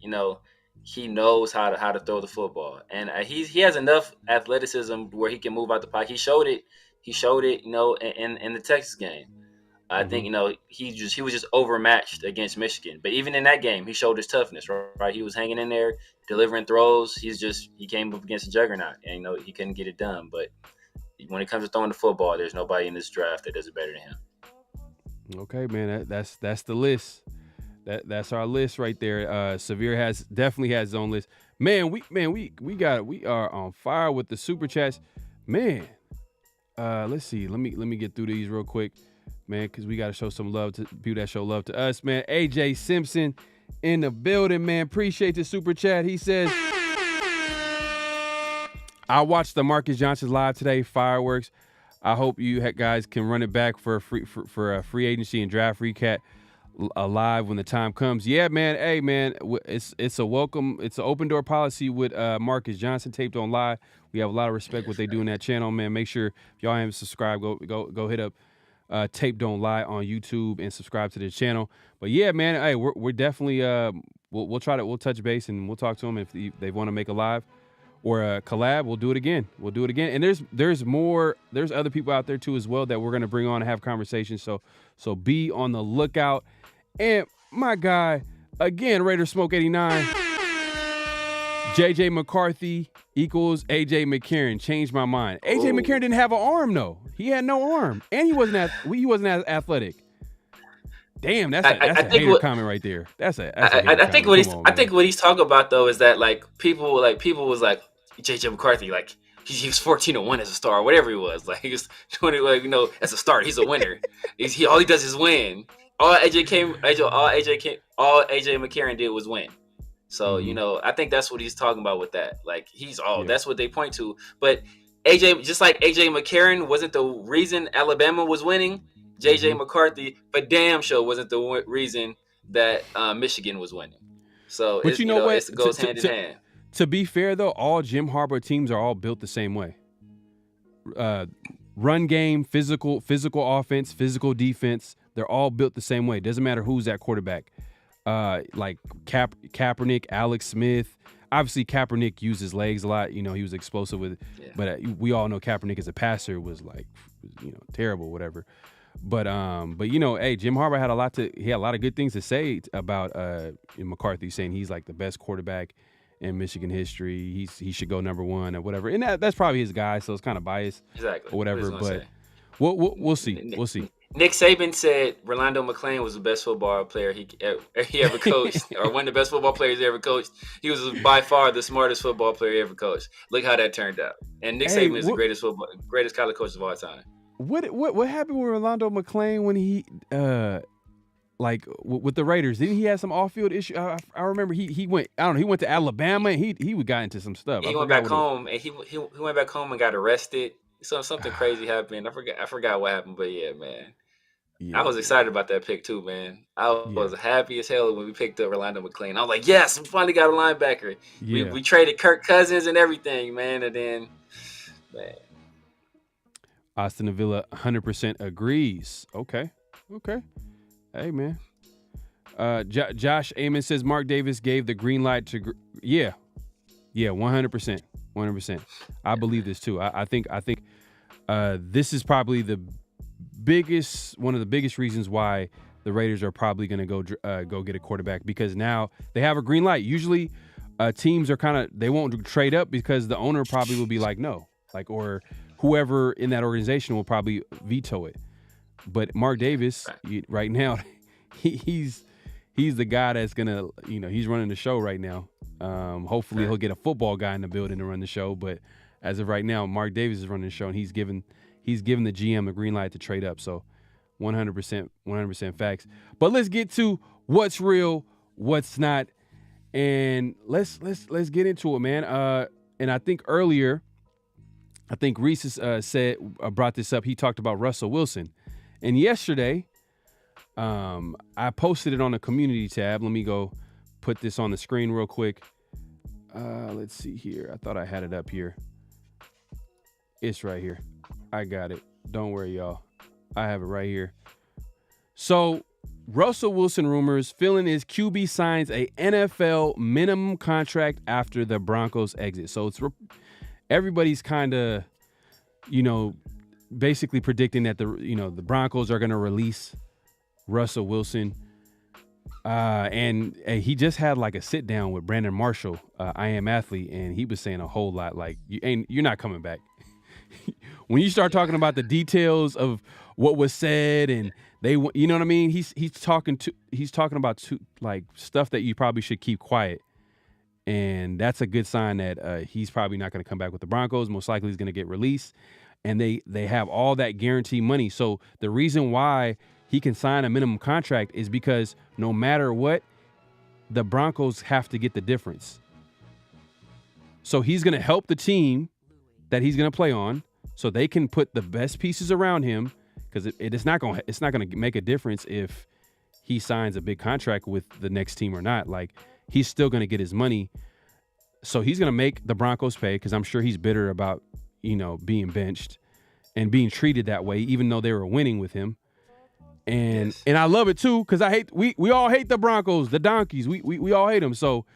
he knows how to throw the football, and he has enough athleticism where he can move out the pocket. He showed it, in the Texas game. I think he was just overmatched against Michigan. But even in that game, he showed his toughness. Right, he was hanging in there, delivering throws. He came up against a juggernaut, and he couldn't get it done. But when it comes to throwing the football, there's nobody in this draft that does it better than him. Okay, man, that's the list. That's our list right there. Severe definitely has his own list. Man, we are on fire with the super chats. Man, let's see. Let me get through these real quick, man, because we got to show some love to people that show love to us, man. AJ Simpson in the building, man. Appreciate the super chat. He says, I watched the Marcus Johnson live today. Fireworks. I hope you guys can run it back for a free agency and draft recap live when the time comes. Yeah, man. Hey, man, it's a welcome. It's an open door policy with Marcus Johnson taped on live. We have a lot of respect what they do in that channel, man. Make sure if y'all haven't subscribed, go hit up Tape Don't Lie on YouTube and subscribe to the channel. But yeah, man, hey, we're definitely we'll touch base and we'll talk to them if they want to make a live or a collab. We'll do it again. And there's other people out there too as well that we're gonna bring on and have conversations. So be on the lookout. And my guy again, Raider Smoke 89. JJ McCarthy equals AJ McCarron. Changed my mind. AJ McCarron didn't have an arm though. He had no arm, and he wasn't as athletic. Damn, that's a hater comment right there. I think what he's talking about though is that people was like JJ McCarthy, like he was 14-1 as a star, or whatever he was. Like he was 20, as a start, he's a winner. All he does is win. All AJ McCarron did was win. So, I think that's what he's talking about with that. Like, that's what they point to. But just like AJ McCarron wasn't the reason Alabama was winning, JJ McCarthy, but damn sure wasn't the reason that Michigan was winning. So, but it goes hand in hand. To be fair, though, all Jim Harbaugh teams are all built the same way. Run game, physical offense, physical defense, they're all built the same way. Doesn't matter who's at quarterback. Like Kaepernick, Alex Smith. Obviously, Kaepernick used his legs a lot. He was explosive with it. Yeah. But we all know Kaepernick as a passer was terrible, whatever. But hey, Jim Harbaugh had a lot of good things to say about McCarthy, saying he's like the best quarterback in Michigan history. He should go number one or whatever. And that's probably his guy, so it's kind of biased. Exactly. Or whatever. But we'll see. We'll see. Nick Saban said Rolando McClain was the best football player he ever coached, or one of the best football players he ever coached. He was by far the smartest football player he ever coached. Look how that turned out. And Nick Saban is the greatest college coach of all time. What happened with Rolando McClain when he with the Raiders? Didn't he have some off-field issue? I remember he went. I don't know. He went to Alabama and he got into some stuff. He went back home and he went back home and got arrested. So something crazy happened. I forgot what happened, but yeah, man. Yeah, I was excited about that pick too, man. I was happy as hell when we picked up Rolando McClain. I was like, yes, we finally got a linebacker. Yeah. We traded Kirk Cousins and everything, man. And then, man. Austin Avila 100% agrees. Okay. Hey, man. Josh Amon says Mark Davis gave the green light to. Yeah, 100%. 100%. I believe this too. I think this is probably one of the biggest reasons why the Raiders are probably going to go get a quarterback, because now they have a green light. Usually teams are they won't trade up because the owner probably will be like, no, or whoever in that organization will probably veto it. But Mark Davis, right now, he's the guy that's gonna, he's running the show right now. Hopefully he'll get a football guy in the building to run the show. But as of right now, Mark Davis is running the show, and he's given the GM a green light to trade up. So 100% facts. But let's get to what's real, what's not, and let's get into it, man. And I think earlier, Reese brought this up. He talked about Russell Wilson, and yesterday, I posted it on the community tab. Let me go put this on the screen real quick. Let's see here. I thought I had it up here. It's right here. I got it. Don't worry, y'all. I have it right here. So, Russell Wilson rumors, filling his QB signs a NFL minimum contract after the Broncos exit. So, everybody's kind of, basically predicting that the Broncos are going to release Russell Wilson. And he just had like a sit down with Brandon Marshall, I Am Athlete, and he was saying a whole lot like, you're not coming back. When you start talking about the details of what was said, and they, you know what I mean? He's talking about like stuff that you probably should keep quiet, and that's a good sign that he's probably not going to come back with the Broncos. Most likely, he's going to get released, and they have all that guaranteed money. So the reason why he can sign a minimum contract is because no matter what, the Broncos have to get the difference. So he's going to help the team that he's going to play on, so they can put the best pieces around him, because it's not going to make a difference if he signs a big contract with the next team or not. Like, he's still going to get his money. So he's going to make the Broncos pay, because I'm sure he's bitter about, being benched and being treated that way, even though they were winning with him. And I love it too, because we all hate the Broncos, the donkeys. We all hate them. So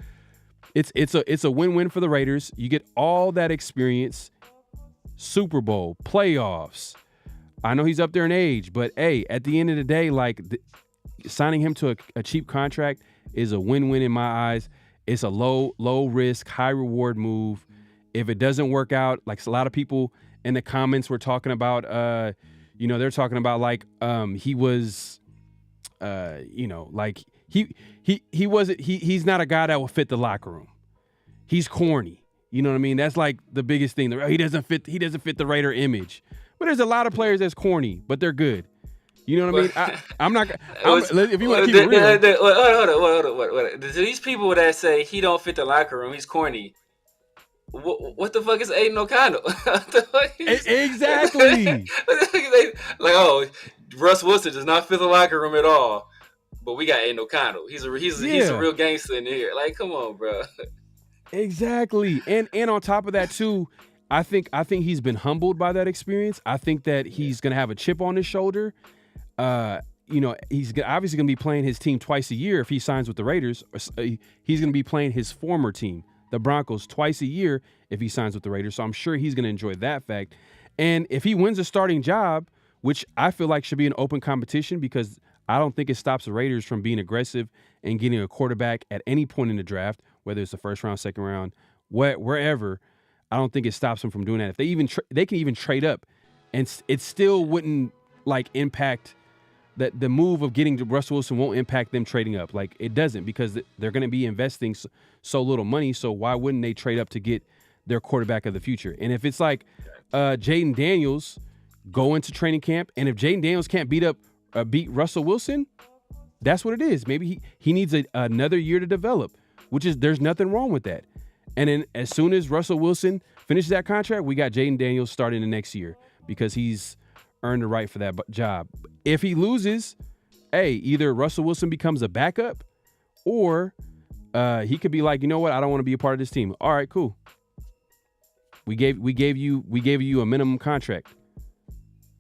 it's a win-win for the Raiders. You get all that experience, Super Bowl, playoffs. I know he's up there in age, but hey, at the end of the day, like, signing him to a cheap contract is a win-win in my eyes. It's a low risk, high reward move. If it doesn't work out, like a lot of people in the comments were talking about, they're talking about like he was, like he's not a guy that will fit the locker room. He's corny. You know what I mean? That's like the biggest thing. He doesn't fit the Raider image. But there's a lot of players that's corny, but they're good. You know what I mean? I'm not. If you want to keep it real. Hold on. These people that say he don't fit the locker room, he's corny. What the fuck is Aiden O'Connell? Exactly. Like, oh, Russ Wilson does not fit the locker room at all. But we got Aiden O'Connell. He's a real gangster in here. Like, come on, bro. Exactly. And on top of that too, I think he's been humbled by that experience. I think that he's gonna have a chip on his shoulder. He's obviously gonna be playing his team twice a year if he signs with the Raiders. He's gonna be playing his former team, the Broncos, twice a year if he signs with the Raiders. So I'm sure he's gonna enjoy that fact. And if he wins a starting job, which I feel like should be an open competition, because I don't think it stops the Raiders from being aggressive and getting a quarterback at any point in the draft, whether it's the first round, second round, wherever. I don't think it stops them from doing that. If they can even trade up, and it still wouldn't like impact that. The move of getting to Russell Wilson won't impact them trading up. Like, it doesn't, because they're going to be investing so little money. So why wouldn't they trade up to get their quarterback of the future? And if it's like Jaden Daniels go into training camp, and if Jaden Daniels can't beat Russell Wilson, that's what it is. Maybe he needs another year to develop, there's nothing wrong with that. And then as soon as Russell Wilson finishes that contract, we got Jaden Daniels starting the next year, because he's earned the right for that job. If he loses, either Russell Wilson becomes a backup, or he could be like, you know what, I don't want to be a part of this team. All right, cool. We gave you a minimum contract.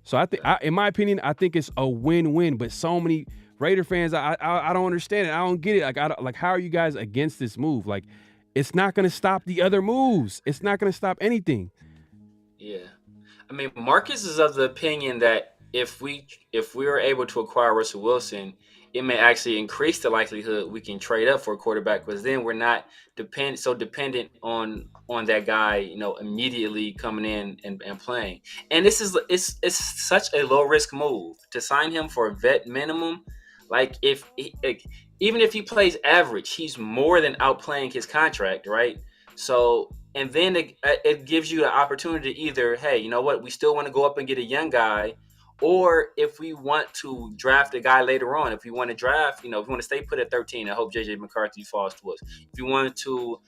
So I think, in my opinion, I think it's a win-win. But so many Raider fans, I don't understand it. I don't get it. Like, how are you guys against this move? Like, it's not going to stop the other moves. It's not going to stop anything. Yeah. I mean, Marcus is of the opinion that if we are able to acquire Russell Wilson, it may actually increase the likelihood we can trade up for a quarterback, because then we're not dependent on that guy, immediately coming in and playing. And this is it's such a low risk move to sign him for a vet minimum. Like even if he plays average, he's more than outplaying his contract, right? So, and then it gives you the opportunity to either, hey, you know what, we still want to go up and get a young guy, or if we want to draft a guy later on, if we want to draft, if we want to stay put at 13, I hope JJ McCarthy falls to us. If you want to,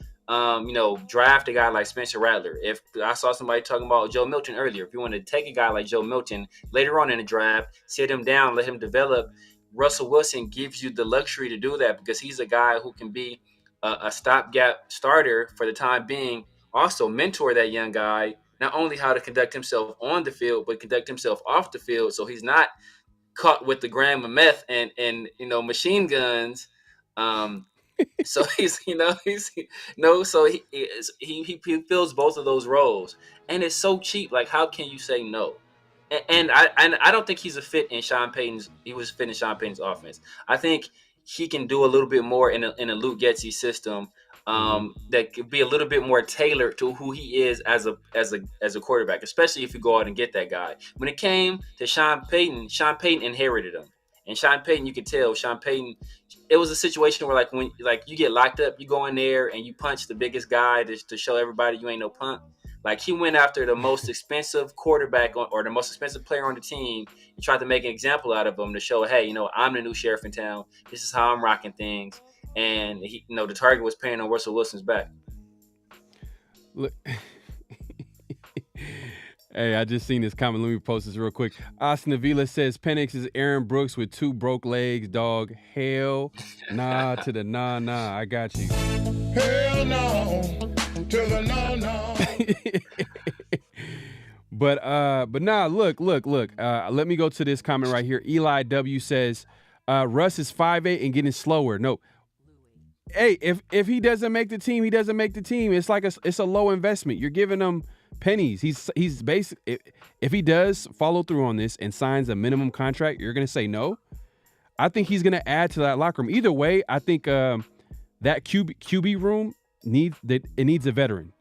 draft a guy like Spencer Rattler, if I saw somebody talking about Joe Milton earlier, if you want to take a guy like Joe Milton later on in the draft, sit him down, let him develop, Russell Wilson gives you the luxury to do that, because he's a guy who can be a stopgap starter for the time being, also mentor that young guy, not only how to conduct himself on the field, but conduct himself off the field, so he's not caught with the gram of meth and machine guns. So he fills both of those roles, and it's so cheap. Like, how can you say no? And I don't think he's a fit in Sean Payton's. He was fit in Sean Payton's offense. I think he can do a little bit more in a Luke Getsy system, that could be a little bit more tailored to who he is as a quarterback, especially if you go out and get that guy. When it came to Sean Payton inherited him. And Sean Payton, you could tell Sean Payton, it was a situation where when you get locked up, you go in there and you punch the biggest guy to show everybody you ain't no punk. Like, he went after the most expensive quarterback or the most expensive player on the team and tried to make an example out of him to show, hey, I'm the new sheriff in town. This is how I'm rocking things. And he, the target was paying on Russell Wilson's back. Look, hey, I just seen this comment. Let me post this real quick. Austin Avila says Penix is Aaron Brooks with 2 broke legs, dog. Hell nah to the nah. I got you. Hell no to the no. But nah, look. Let me go to this comment right here. Eli W says Russ is 5'8" and getting slower. No. Hey, if he doesn't make the team, he doesn't make the team. It's like it's a low investment. You're giving him pennies. He's basic. If he does follow through on this and signs a minimum contract, you're gonna say no. I think he's gonna add to that locker room. Either way, I think that QB room needs a veteran.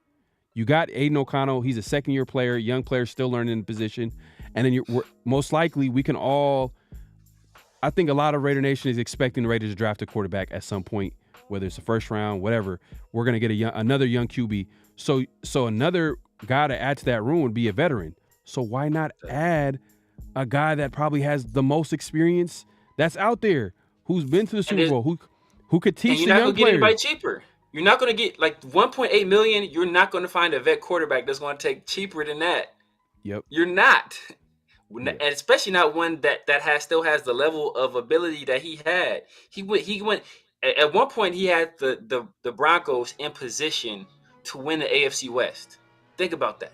You got Aiden O'Connell. He's a second-year player, young player, still learning the position. And then most likely we can all. I think a lot of Raider Nation is expecting the Raiders to draft a quarterback at some point, whether it's the first round, whatever. We're gonna get another young QB. So another guy to add to that room would be a veteran. So why not add a guy that probably has the most experience that's out there, who's been to the Super Bowl, who could teach the young players. You're not gonna get anybody cheaper. You're not gonna get like $1.8 million. You're not gonna find a vet quarterback that's gonna take cheaper than that. Yep. You're not. Yeah. And especially not one that still has the level of ability that he had. He went at one point. He had the Broncos in position to win the AFC West. Think about that.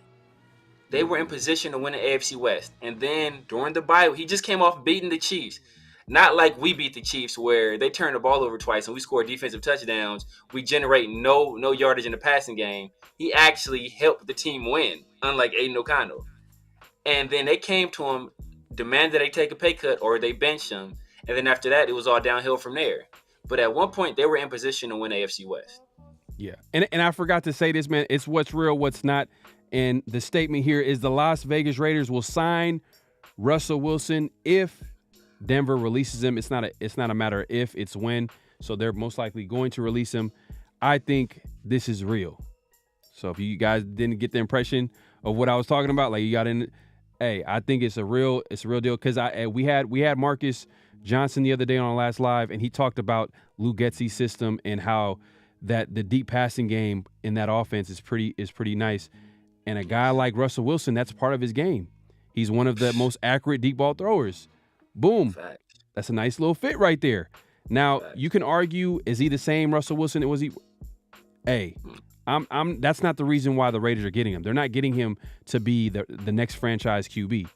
They were in position to win the AFC West, and then during the bye, he just came off beating the Chiefs. Not like we beat the Chiefs, where they turned the ball over twice and we scored defensive touchdowns. We generate no yardage in the passing game. He actually helped the team win, unlike Aiden O'Connell. And then they came to him, demanded they take a pay cut or they bench him. And then after that, it was all downhill from there. But at one point, they were in position to win AFC West. Yeah. And I forgot to say this, man. It's what's real, what's not. And the statement here is the Las Vegas Raiders will sign Russell Wilson if Denver releases him. It's not a matter of if, it's when. So they're most likely going to release him. I think this is real. So if you guys didn't get the impression of what I was talking about, like you got in, hey, I think it's a real deal. Because we had Marcus Johnson the other day on our last live, and he talked about Lou Getsy's system and how that the deep passing game in that offense is pretty nice. And a guy like Russell Wilson, that's part of his game. He's one of the most accurate deep ball throwers. Boom. Fact. That's a nice little fit right there. Now, Fact. you can argue, is he the same Russell Wilson? Was he? Hey, that's not the reason why the Raiders are getting him. They're not getting him to be the next franchise QB.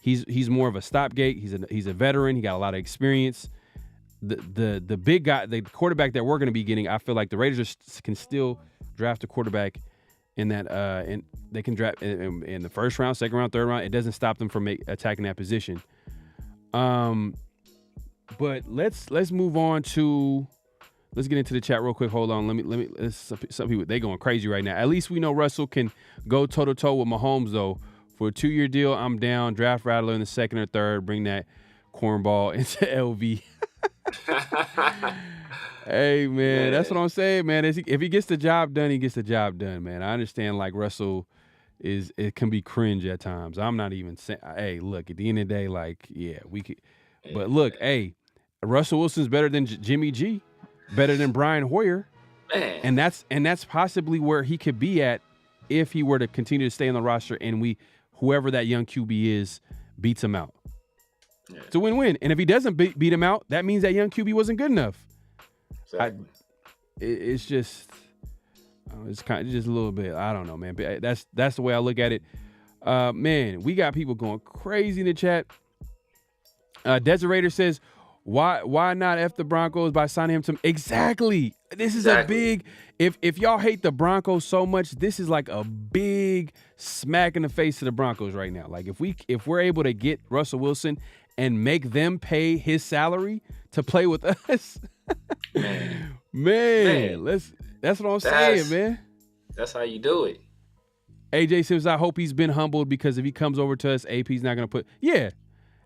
He's more of a stopgate. He's a veteran. He got a lot of experience. The big guy, the quarterback that we're going to be getting, I feel like the Raiders can still draft a quarterback in that and they can draft in the first round, second round, third round. It doesn't stop them from attacking that position. But let's move on to. Let's get into the chat real quick. Hold on. Let me. Some people, they going crazy right now. At least we know Russell can go toe to toe with Mahomes though. For a 2-year deal, I'm down. Draft Rattler in the second or third. Bring that cornball into LV. Hey man, that's what I'm saying, man. If he gets the job done, he gets the job done, man. I understand like Russell it can be cringe at times. I'm not even saying. Hey, look, at the end of the day, like yeah, we could. But look, hey, Russell Wilson's better than Jimmy G. Better than Brian Hoyer, Man. and that's possibly where he could be at if he were to continue to stay on the roster and whoever that young QB is beats him out. Yeah. It's a win-win. And if he doesn't beat him out, that means that young QB wasn't good enough. Exactly. It's just it's kind of just a little bit. I don't know, man. But that's the way I look at it. Man, we got people going crazy in the chat. Desirator says. Why not F the Broncos by signing him to exactly? This is a big if y'all hate the Broncos so much, this is like a big smack in the face to the Broncos right now. Like if we're able to get Russell Wilson and make them pay his salary to play with us, man. That's what I'm saying, man. That's how you do it. AJ Sims, I hope he's been humbled because if he comes over to us, AP's not gonna put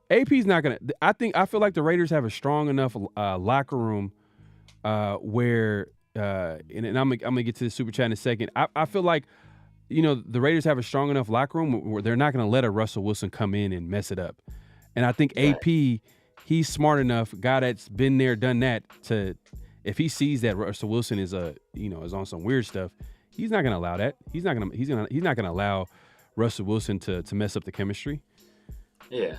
AP's not gonna. I feel like the Raiders have a strong enough locker room where, and I'm gonna get to the super chat in a second. I feel like, the Raiders have a strong enough locker room where they're not gonna let a Russell Wilson come in and mess it up. And I think AP, he's smart enough, guy that's been there, done that. If he sees that Russell Wilson is is on some weird stuff, he's not gonna allow that. He's not gonna allow Russell Wilson to mess up the chemistry. Yeah.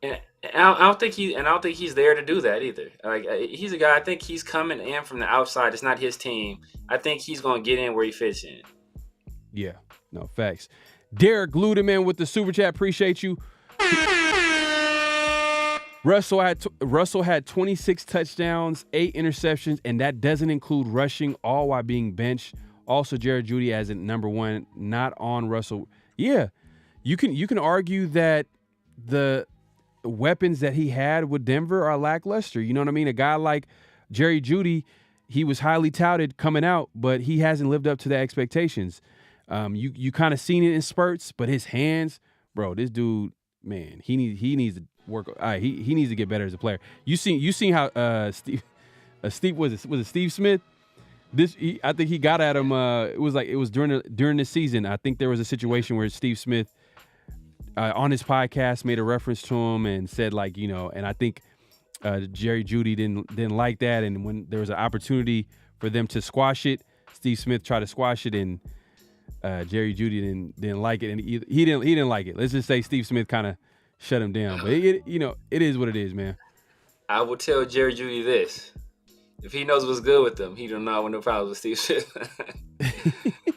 And I don't think he's there to do that either. Like he's a guy. I think he's coming in from the outside. It's not his team. I think he's going to get in where he fits in. Yeah, no facts. Derek Gludeman with the super chat. Appreciate you. Russell had 26 touchdowns, 8 interceptions, and that doesn't include rushing, all while being benched. Also, Jared Jeudy as number 1, not on Russell. Yeah, you can argue that the weapons that he had with Denver are lackluster. You know what I mean? A guy like Jerry Jeudy, he was highly touted coming out, but he hasn't lived up to the expectations. You kind of seen it in spurts, but his hands, bro, this dude, man, he needs to work. He needs to get better as a player. You seen how Steve was it Steve Smith? I think he got at him. It was during the season. I think there was a situation where Steve Smith. On his podcast, made a reference to him and said and I think Jerry Jeudy didn't like that. And when there was an opportunity for them to squash it, Steve Smith tried to squash it, and Jerry Jeudy didn't like it, and he didn't like it. Let's just say Steve Smith kind of shut him down. But it is what it is, man. I will tell Jerry Jeudy this: if he knows what's good with them, he do not want no problems with Steve Smith.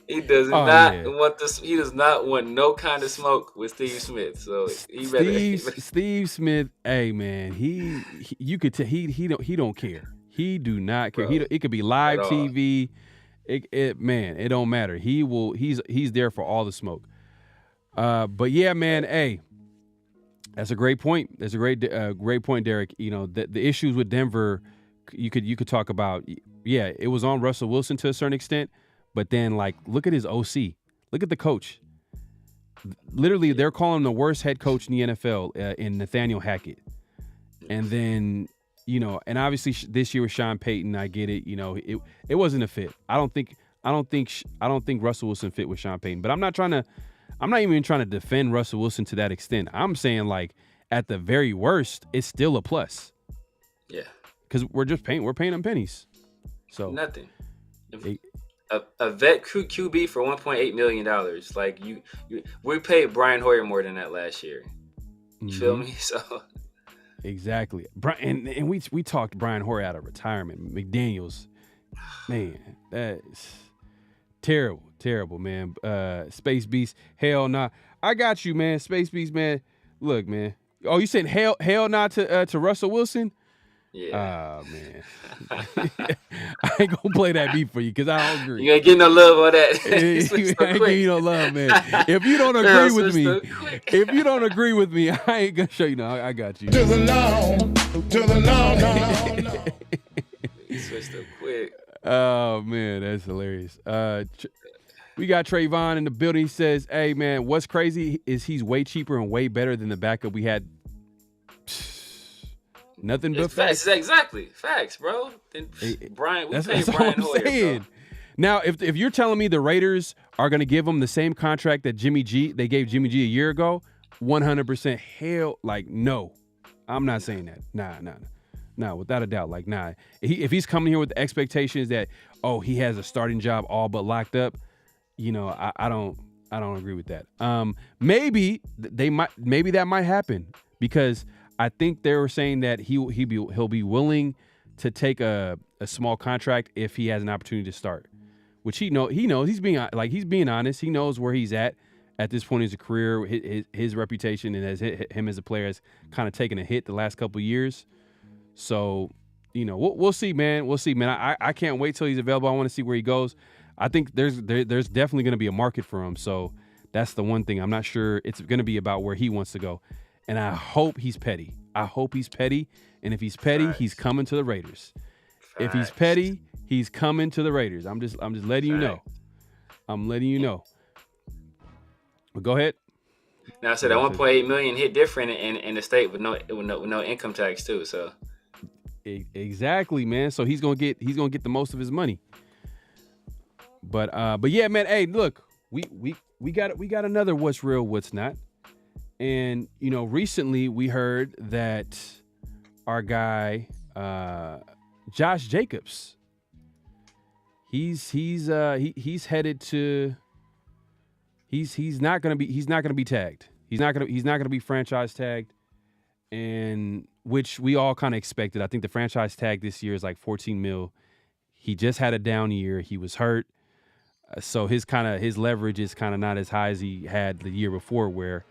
He does want this. He does not want no kind of smoke with Steve Smith. So Steve Smith, hey man, you could tell he don't care. He do not care. It could be live TV. It don't matter. He's there for all the smoke. But yeah, man, hey, that's a great point. That's a great point, Derek. The issues with Denver, you could talk about. Yeah, it was on Russell Wilson to a certain extent. But then, look at his OC. Look at the coach. Literally, they're calling him the worst head coach in the NFL in Nathaniel Hackett. And then, and obviously this year with Sean Payton, I get it. It wasn't a fit. I don't think Russell Wilson fit with Sean Payton. But I'm not even trying to defend Russell Wilson to that extent. I'm saying at the very worst, it's still a plus. Yeah. Because we're paying them pennies. So nothing. A vet QB for $1.8 million. We paid Brian Hoyer more than that last year. You feel me? So exactly. And we talked Brian Hoyer out of retirement. McDaniels, man, that's terrible, man. Space Beast, hell nah. I got you, man. Space Beast, man. Look, man. Oh, you saying hell nah to Russell Wilson? Yeah. Oh man, I ain't gonna play that beat for you because I don't agree. You ain't getting no love on that. You I switched ain't so giving quick. you no love, man. If you don't Earl agree with switched me, so quick. if you don't agree with me, I ain't gonna show you. No, I got you. To the no, to the no. You switched so quick. Oh man, that's hilarious. We got Trayvon in the building. He says, "Hey man, what's crazy is he's way cheaper and way better than the backup we had." Nothing but It's facts. Exactly. Facts, bro. Then Brian, we paid all Brian I'm Hoyer, saying. bro. Now, if you're telling me the Raiders are going to give him the same contract that they gave Jimmy G a year ago, 100% hell, like, no. I'm not saying that. Nah, without a doubt. Like, nah. If he's coming here with the expectations that, oh, he has a starting job all but locked up, I don't agree with that. Maybe that might happen because I think they were saying that he'll be willing to take a small contract if he has an opportunity to start, which he knows he's being honest. He knows where he's at this point in his career. His reputation and him as a player has kind of taken a hit the last couple of years. So, we'll see, man. We'll see, man. I can't wait till he's available. I want to see where he goes. I think there's definitely going to be a market for him. So that's the one thing. I'm not sure it's going to be about where he wants to go. And I hope he's petty. And if he's petty, he's coming to the Raiders. If he's petty, he's coming to the Raiders. I'm just letting you know. I'm letting you know. But go ahead. Now I said that 1.8 million hit different in the state with no income tax too. So exactly, man. So he's gonna get the most of his money. But yeah, man. Hey, look, we got another what's real, what's not. And, recently we heard that our guy, Josh Jacobs, he's headed to, he's not going to be tagged. He's not going to be franchise tagged, and which we all kind of expected. I think the franchise tag this year is like 14 mil. He just had a down year. He was hurt. So his leverage is kind of not as high as he had the year before where,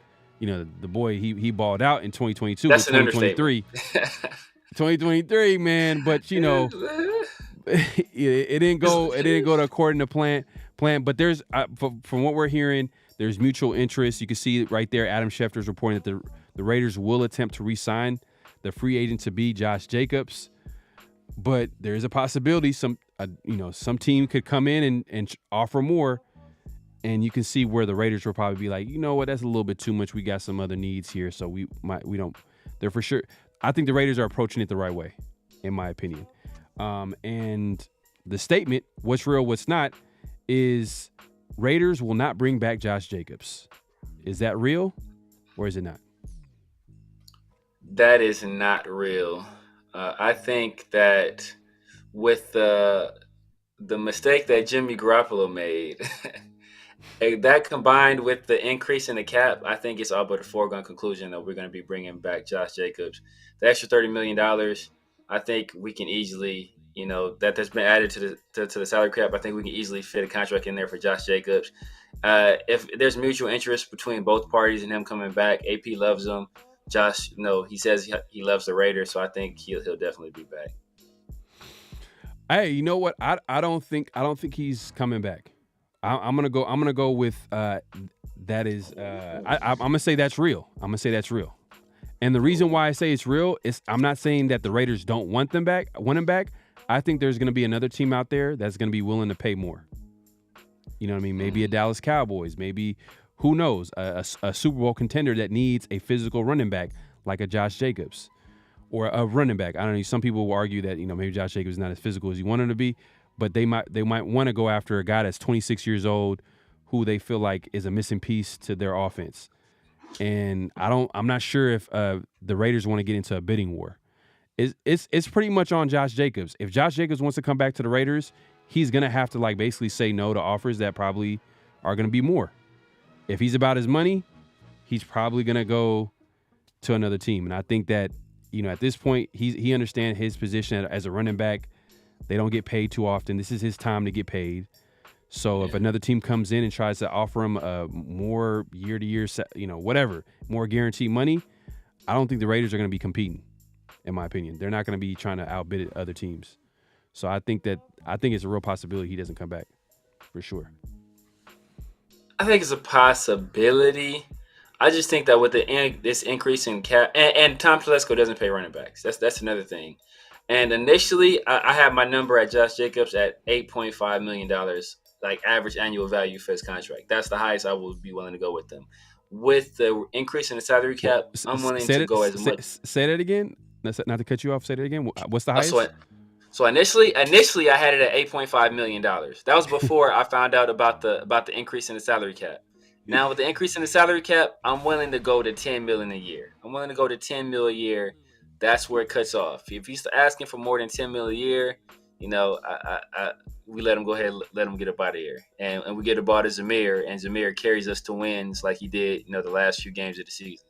the boy, he balled out in 2022. That's but 2023, 2023, man. But it didn't go to according to plan. But there's from what we're hearing, there's mutual interest. You can see it right there. Adam Schefter's reporting that the Raiders will attempt to re-sign the free agent to be Josh Jacobs. But there's a possibility some team could come in and offer more. And you can see where the Raiders will probably be like, you know what, that's a little bit too much. We got some other needs here, so they're for sure. I think the Raiders are approaching it the right way, in my opinion. And the statement, what's real, what's not, is Raiders will not bring back Josh Jacobs. Is that real or is it not? That is not real. I think that with the mistake that Jimmy Garoppolo made, that combined with the increase in the cap, I think it's all but a foregone conclusion that we're going to be bringing back Josh Jacobs. The extra $30 million, I think we can easily, that has been added to the salary cap. I think we can easily fit a contract in there for Josh Jacobs. If there's mutual interest between both parties and him coming back, AP loves him. Josh, he says he loves the Raiders, so I think he'll definitely be back. Hey, you know what? I don't think he's coming back. I'm gonna go with that is I'm gonna say that's real. And the reason why I say it's real is I'm not saying that the Raiders don't want him back. I think there's gonna be another team out there that's gonna be willing to pay more. You know what I mean? Maybe a Dallas Cowboys, maybe who knows, a Super Bowl contender that needs a physical running back like a Josh Jacobs or a running back. I don't know. Some people will argue that maybe Josh Jacobs is not as physical as you want him to be. But they might want to go after a guy that's 26 years old who they feel like is a missing piece to their offense. And I'm not sure if the Raiders want to get into a bidding war. It's pretty much on Josh Jacobs. If Josh Jacobs wants to come back to the Raiders, he's going to have to basically say no to offers that probably are going to be more. If he's about his money, he's probably going to go to another team. And I think that, at this point, he understands his position as a running back. They don't get paid too often. This is his time to get paid. So if another team comes in and tries to offer him more year-to-year, whatever, more guaranteed money, I don't think the Raiders are going to be competing. in my opinion. They're not going to be trying to outbid other teams. So I think it's a real possibility he doesn't come back for sure. I think it's a possibility. I just think that with this increase in cap, and Tom Telesco doesn't pay running backs. That's another thing. And initially, I had my number at Josh Jacobs at $8.5 million, like average annual value for his contract. That's the highest I would be willing to go with them. With the increase in the salary cap, I'm willing to go as much. Say that again. Not to cut you off. Say that again. What's the highest? So initially, I had it at $8.5 million. That was before I found out about the increase in the salary cap. Now with the increase in the salary cap, I'm willing to go to $10 million a year. I'm willing to go to $10 million a year. That's where it cuts off. If he's asking for more than $10 million a year, we let him go ahead, let him get up out of here, and we get a ball to Zamir, and Zamir carries us to wins like he did, the last few games of the season.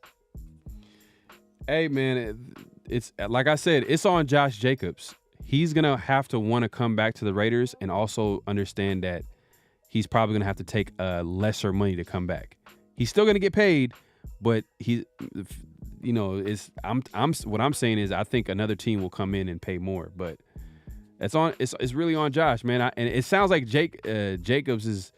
Hey man, it's like I said, it's on Josh Jacobs. He's gonna have to want to come back to the Raiders and also understand that he's probably gonna have to take lesser money to come back. He's still gonna get paid, but what I'm saying is I think another team will come in and pay more. But it's really on Josh, man. And it sounds like Jacobs is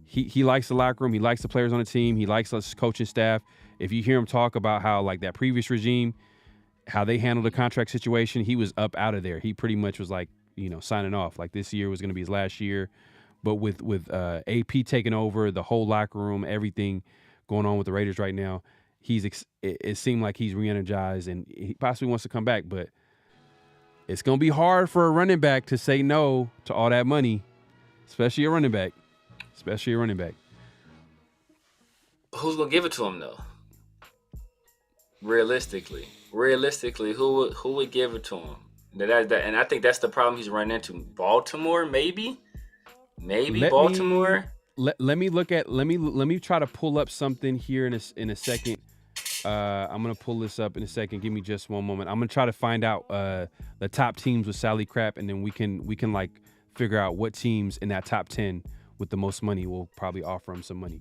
he likes the locker room, he likes the players on the team, he likes us coaching staff. If you hear him talk about how like that previous regime, how they handled the contract situation, he was up out of there. He pretty much was like, signing off. Like this year was going to be his last year. But with AP taking over, the whole locker room, everything going on with the Raiders right now, it seemed like he's re-energized and he possibly wants to come back. But it's going to be hard for a running back to say no to all that money, especially a running back. Who's going to give it to him, though? Realistically, who would give it to him? And I think that's the problem he's running into. Baltimore, maybe Baltimore. Let me try to pull up something here in a second. I'm gonna pull this up in a second. Give me just one moment. I'm gonna try to find out the top teams with salary cap, and then we can like figure out what teams in that top 10 with the most money will probably offer him some money.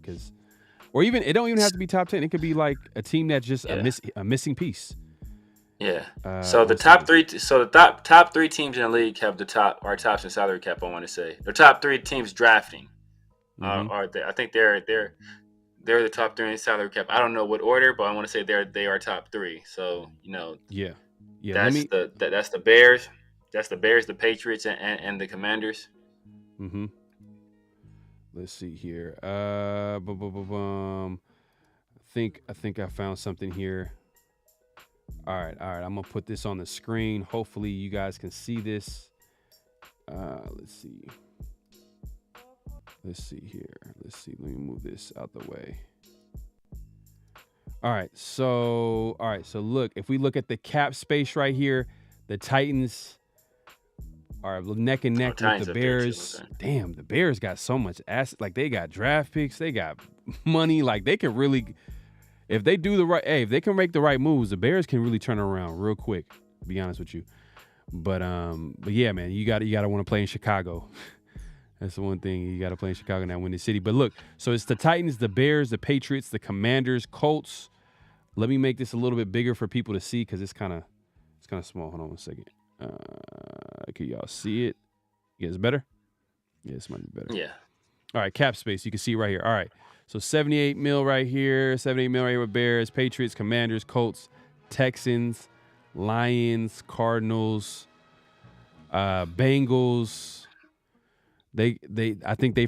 Or even it don't even have to be top 10. It could be like a team that's just a missing piece. Yeah. So the top three. So the top three teams in the league have our tops in salary cap. I want to say the top three teams drafting are they? I think they're the top three in salary cap. I don't know what order, but I want to say they are top three. So yeah. That's the Bears. That's the Bears, the Patriots, and the Commanders. Mm-hmm. Let's see here. I think I found something here. All right. I'm gonna put this on the screen. Hopefully you guys can see this. Let's see here. Let me move this out the way. All right. So look, if we look at the cap space right here, the Titans are neck and neck with the Bears. Damn, the Bears got so much asset. Like they got draft picks, they got money. Like they can really, if they do if they can make the right moves, the Bears can really turn around real quick. To be honest with you, but yeah, man, you got to want to play in Chicago. That's the one thing, you got to play in Chicago now, win the city. But look, so it's the Titans, the Bears, the Patriots, the Commanders, Colts. Let me make this a little bit bigger for people to see because it's kind of small. Hold on one second. Can y'all see it? Yeah, it's better? Yeah, this might be better. Yeah. All right, cap space. You can see right here. All right. So 78 mil right here. 78 mil right here with Bears, Patriots, Commanders, Colts, Texans, Lions, Cardinals, Bengals. I think they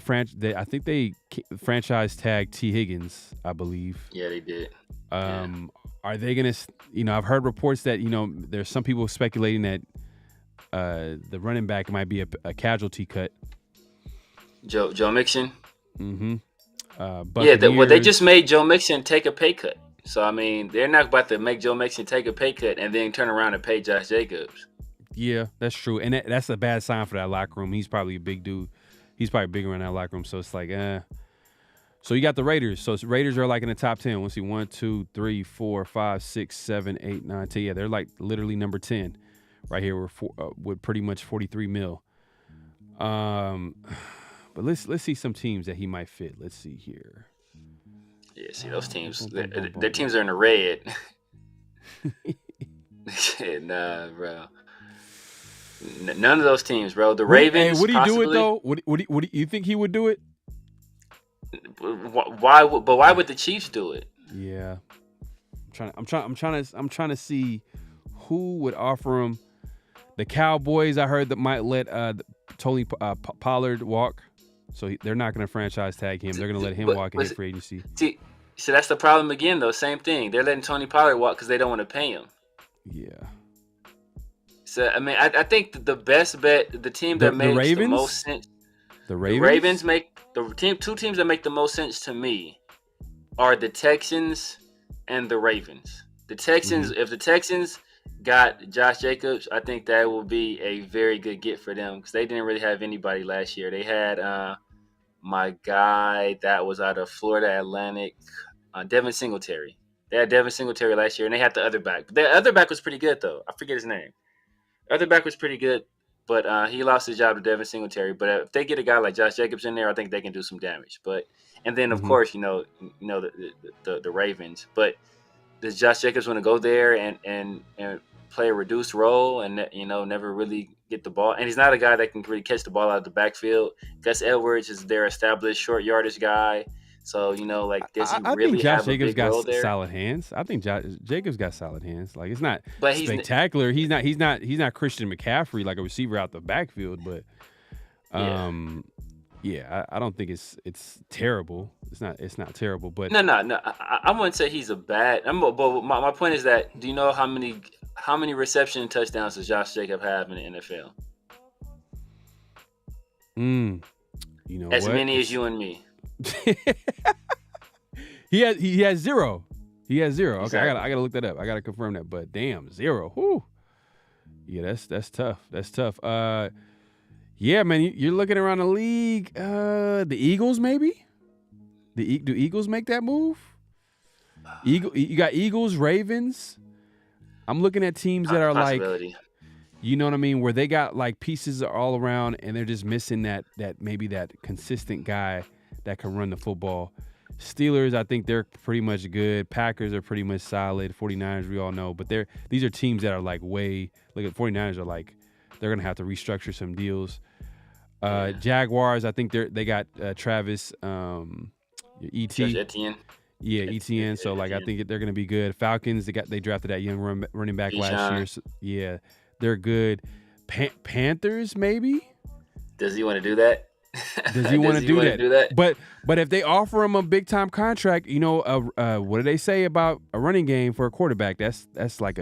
franchise tagged T. Higgins, I believe. Yeah, they did. Are they going to, I've heard reports that, there's some people speculating that the running back might be a casualty cut. Joe Mixon? Mm-hmm. They just made Joe Mixon take a pay cut. So, I mean, they're not about to make Joe Mixon take a pay cut and then turn around and pay Josh Jacobs. Yeah, that's true. And that's a bad sign for that locker room. He's probably a big dude. He's probably bigger in that locker room. So it's like, So you got the Raiders. So Raiders are like in the top 10. Let's see, 1, 2, 3, 4, 5, 6, 7, 8, 9, 10. Yeah, they're like literally number 10 right here with pretty much 43 mil. But let's see some teams that he might fit. Let's see here. Yeah, see those teams. Their teams are in the red. Nah, bro. None of those teams, bro. The Would he, Ravens, would he do it possibly. though? Would you think he would do it? Why? But why would the Chiefs do it? Yeah. I'm trying to see who would offer him. The Cowboys, I heard, that might let Tony Pollard walk, so they're not going to franchise tag him. They're going to let him walk and hit free agency. See, so that's the problem again, though. Same thing. They're letting Tony Pollard walk because they don't want to pay him. Yeah. So I mean, I think the best bet, the team that makes the most sense. The Ravens. The Ravens make two teams that make the most sense to me are the Texans and the Ravens. The Texans, if the Texans got Josh Jacobs, I think that will be a very good get for them because they didn't really have anybody last year. They had my guy that was out of Florida Atlantic, Devin Singletary. They had Devin Singletary last year, and they had the other back. But the other back was pretty good, though. I forget his name. The other back was pretty good, but he lost his job to Devin Singletary. But if they get a guy like Josh Jacobs in there, I think they can do some damage. And then of course, the Ravens. But does Josh Jacobs want to go there and play a reduced role and never really get the ball? And he's not a guy that can really catch the ball out of the backfield. Gus Edwards is their established short yardage guy. So does he really have a big role there? Solid hands. I think Jacobs got solid hands. Like it's not but spectacular. He's not Christian McCaffrey like a receiver out the backfield. But I don't think it's terrible. It's not terrible. But no. I wouldn't say he's a bad. But my point is that do you know how many reception and touchdowns does Josh Jacobs have in the NFL? As many as you and me. He has zero. He has zero. Okay, Exactly. I gotta look that up. I gotta confirm that. But damn, zero. Whew. Yeah, that's tough. That's tough. Yeah, man, you're looking around the league. The Eagles, maybe. Do Eagles make that move? You got Eagles, Ravens. I'm looking at teams that are like, you know what I mean, where they got like pieces all around, and they're just missing that maybe that consistent guy that can run the football. Steelers, I think they're pretty much good. Packers are pretty much solid. 49ers, we all know. But these are teams that are like look at 49ers are like, they're going to have to restructure some deals. Jaguars, I think they got Travis, E.T. Etienne. Yeah, Etienne. So like, I think they're going to be good. Falcons, they drafted that young running back last year. So, yeah, they're good. Panthers, maybe? Does he want to do that? Does he want to do that? But if they offer him a big time contract, what do they say about a running game for a quarterback? That's like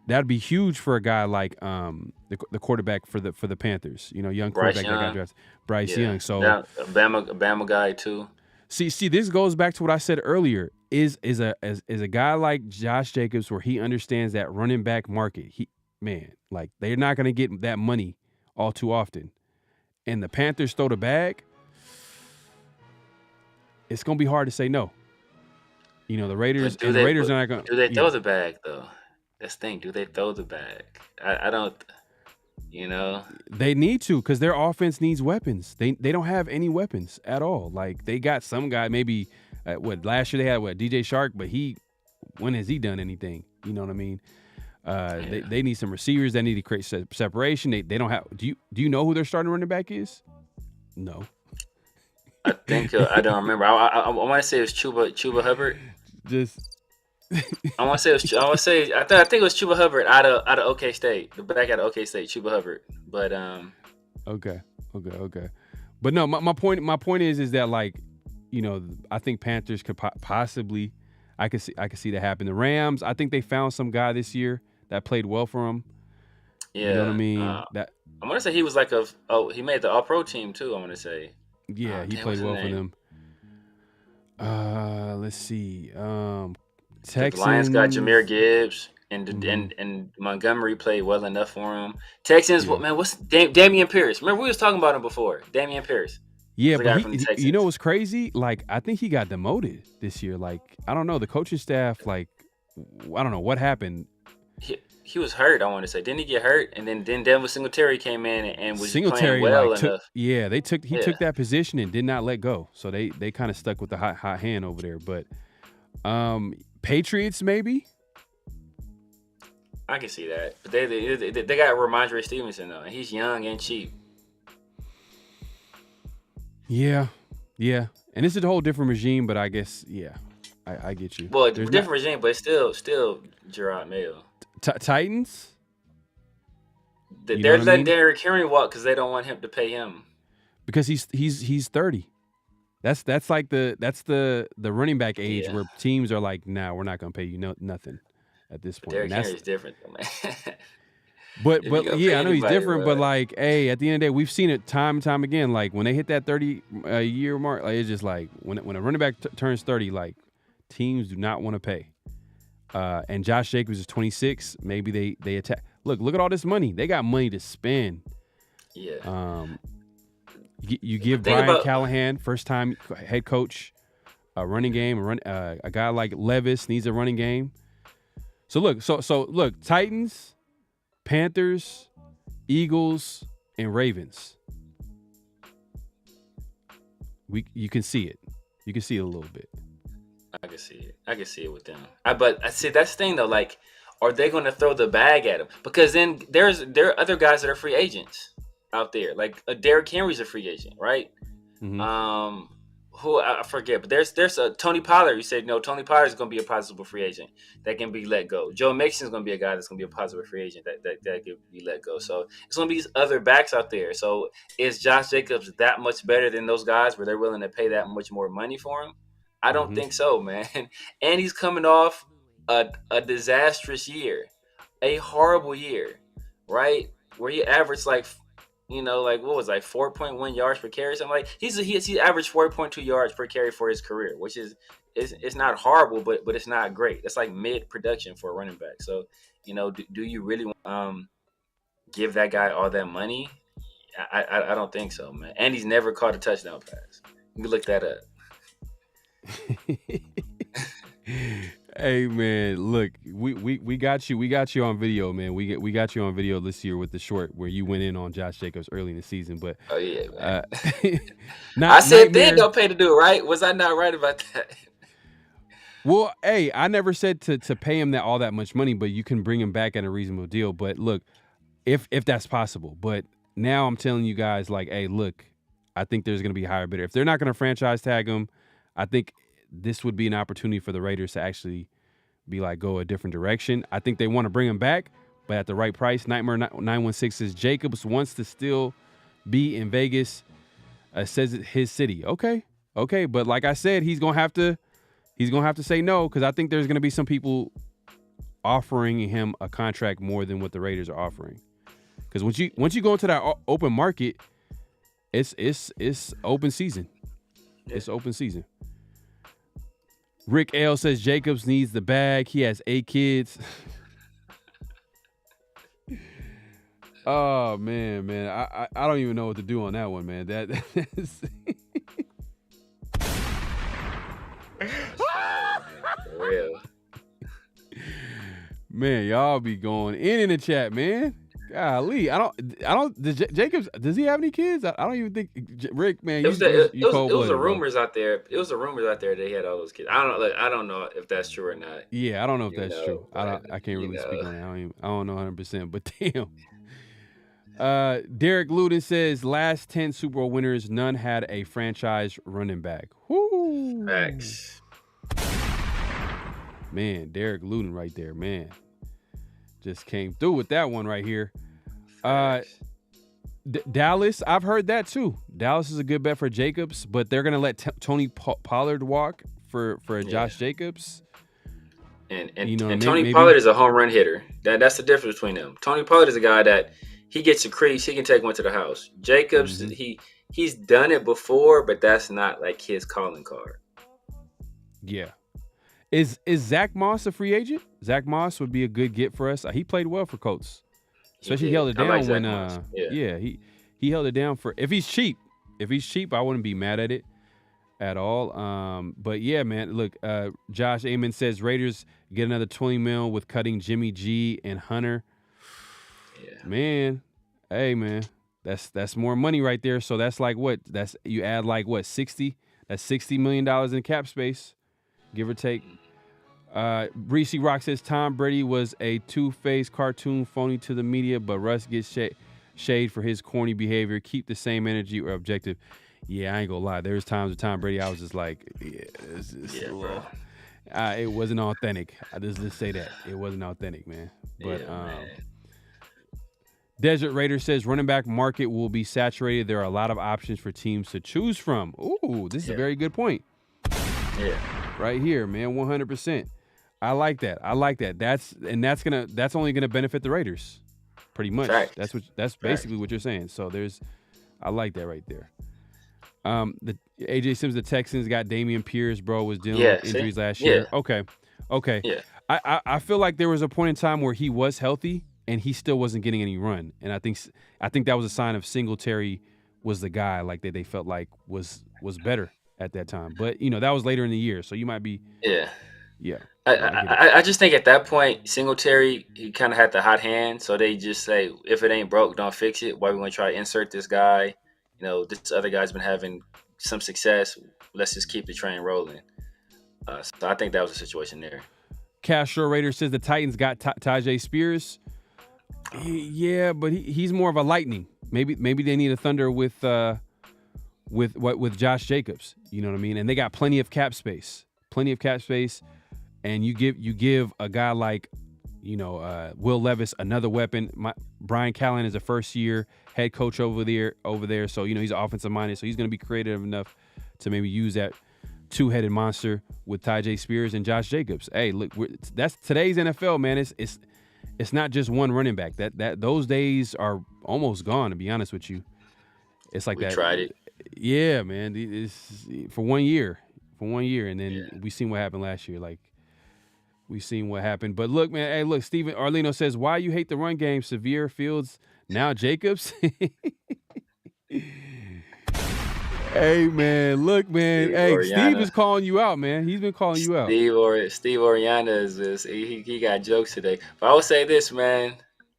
that'd be huge for a guy like the quarterback for the Panthers. Young quarterback that got drafted, Bryce Young. So Bama guy too. See, this goes back to what I said earlier. Is a guy like Josh Jacobs where he understands that running back market. They're not gonna get that money all too often. And the Panthers throw the bag, it's going to be hard to say no. The Raiders are not going to. Do they throw the bag, though? That's the thing. Do they throw the bag? I don't, They need to because their offense needs weapons. They don't have any weapons at all. Like, they got some guy, maybe, last year they had, DJ Shark, but when has he done anything? You know what I mean? They need some receivers that need to create separation. They don't have. Do you know who their starting running back is? No. I think I don't remember. I want to say it was Chuba Hubbard. I want to say it was. I think it was Chuba Hubbard out of OK State. The back out of OK State, Chuba Hubbard. But Okay. But no, my point is that like, I think Panthers could possibly. I could see that happen. The Rams, I think they found some guy this year that played well for them. Yeah, you know what I mean. I want to say he was like he made the All-Pro team too. I want to say. Yeah, he played well for them. Let's see. Texans. The Lions got Jahmyr Gibbs and Montgomery played well enough for him. Texans, what's Damian Pierce? Remember we was talking about him before. Damian Pierce. Yeah, but you know what's crazy? Like, I think he got demoted this year. Like, I don't know. The coaching staff, like, I don't know what happened. He was hurt, I want to say. Didn't he get hurt? And then Devin Singletary came in and was playing well enough. He took that position and did not let go. So they kind of stuck with the hot hand over there. But Patriots, maybe? I can see that. But they got Ramondre Stevenson though, and he's young and cheap. Yeah. And it's a whole different regime, but I guess I get you. Well, different regime, but still Gerard Mayo. Titans. They're letting Derrick Henry walk because they don't want him to pay him. Because he's 30. That's like the running back age where teams are like, nah, we're not gonna pay you nothing at this point. Derrick Henry's different though, man. But I know he's different, but like, hey, at the end of the day, we've seen it time and time again. Like when they hit that 30-year mark, like it's just like when a running back turns 30, like teams do not want to pay. And Josh Jacobs is 26. Maybe they attack. Look at all this money. They got money to spend. Yeah. You give Brian Callahan, first time head coach, a running game. A guy like Levis needs a running game. So look, Titans, Panthers, Eagles, and Ravens. You can see it. You can see it a little bit. I can see it. I can see it with them. But I see that's the thing though. Like, are they going to throw the bag at him? Because then there are other guys that are free agents out there. Like Derrick Henry's a free agent, right? Mm-hmm. Who I forget, but there's a Tony Pollard. You said no. Tony Pollard is going to be a possible free agent that can be let go. Joe Mixon is going to be a guy that's going to be a possible free agent that can be let go. So it's going to be these other backs out there. So is Josh Jacobs that much better than those guys where they're willing to pay that much more money for him? I don't think so, man. And he's coming off a disastrous year, a horrible year, right? Where he averaged like 4.1 yards per carry, something like. He averaged 4.2 yards per carry for his career, which is it's not horrible, but it's not great. That's like mid production for a running back. So, do you really give that guy all that money? I don't think so, man. And he's never caught a touchdown pass. You can look that up. Hey man, look, we got you on video, man. We got you on video this year with the short where you went in on Josh Jacobs early in the season. But oh yeah, man. I said they ain't gonna pay to do it, right? Was I not right about that? Well, hey, I never said to pay him all that much money, but you can bring him back at a reasonable deal. But look, if that's possible. But now I'm telling you guys, like, hey, look, I think there's gonna be higher bidder. If they're not gonna franchise tag him, I think this would be an opportunity for the Raiders to actually be like, go a different direction. I think they want to bring him back, but at the right price. Nightmare 916 says Jacobs wants to still be in Vegas. Says it's his city. Okay. But like I said, he's gonna have to say no, because I think there's gonna be some people offering him a contract more than what the Raiders are offering. Because once you go into that open market, it's open season. It's open season. Rick L says Jacobs needs the bag. He has 8 kids. Oh man. I don't even know what to do on that one, man. That's for real. Man, y'all be going in the chat, man. Golly, Jacobs, does he have any kids? I don't even think Rick, man. It was the rumors out there. It was the rumors out there that he had all those kids. I don't know if that's true or not. Yeah, I don't know if that's true. I can't really speak on that. I don't know 100%. But damn. Derek Luden says last 10 Super Bowl winners, none had a franchise running back. Woo! Facts. Man, Derek Luden right there, man. Just came through with that one right here. Dallas, I've heard that too. Dallas is a good bet for Jacobs, but they're going to let Tony Pollard walk for Josh Jacobs. And Tony Pollard is a home run hitter. That's the difference between them. Tony Pollard is a guy that he gets a crease, he can take one to the house. Jacobs, he's done it before, but that's not like his calling card. Yeah. Is Zach Moss a free agent? Zach Moss would be a good get for us. He played well for Colts. Especially he held it down when he held it down for if he's cheap. If he's cheap, I wouldn't be mad at it at all. But yeah, man, look, Josh Amon says Raiders get another $20 million with cutting Jimmy G and Hunter. Yeah. Man, hey man, that's more money right there. So that's like what? You add like what, 60? That's $60 million in cap space, give or take. Reese Rock says Tom Brady was a two-faced cartoon phony to the media, but Russ gets shade for his corny behavior. Keep the same energy or objective. Yeah, I ain't gonna lie. There's times with Tom Brady I was just like, it's just a little. It wasn't authentic. I just say that it wasn't authentic, man. But man. Desert Raider says running back market will be saturated. There are a lot of options for teams to choose from. Ooh, this is a very good point. Yeah. Right here, man, 100%. I like that. That's only gonna benefit the Raiders, pretty much. Fact. That's basically what you're saying. So I like that right there. The AJ Sims, the Texans got Damian Pierce, bro, was dealing with injuries last year. Okay. Yeah. I feel like there was a point in time where he was healthy and he still wasn't getting any run, and I think that was a sign of Singletary was the guy like that they felt like was better at that time. But that was later in the year, so you might be. Yeah. I just think at that point, Singletary, he kind of had the hot hand, so they just say, if it ain't broke, don't fix it. Why are we going to try to insert this guy? This other guy's been having some success. Let's just keep the train rolling. So I think that was the situation there. Castro Raider says the Titans got Tajay Spears. Yeah, but he's more of a lightning. Maybe they need a thunder with Josh Jacobs. You know what I mean? And they got plenty of cap space. And you give a guy like, Will Levis another weapon. Brian Callahan is a first-year head coach over there. So, he's offensive minded. So he's going to be creative enough to maybe use that two-headed monster with Tajay Spears and Josh Jacobs. Hey, look, that's today's NFL, man. It's not just one running back. Those days are almost gone, to be honest with you. It's like we that. Tried it. Yeah, man. It's for 1 year. And then we seen what happened last year. Like, we seen what happened. But look, man. Hey, look. Steven Arlino says, "Why you hate the run game? Severe Fields now Jacobs." Hey, man. Look, man. Steve is calling you out, man. He's been calling you out. Steve Oriana he got jokes today. But I would say this, man.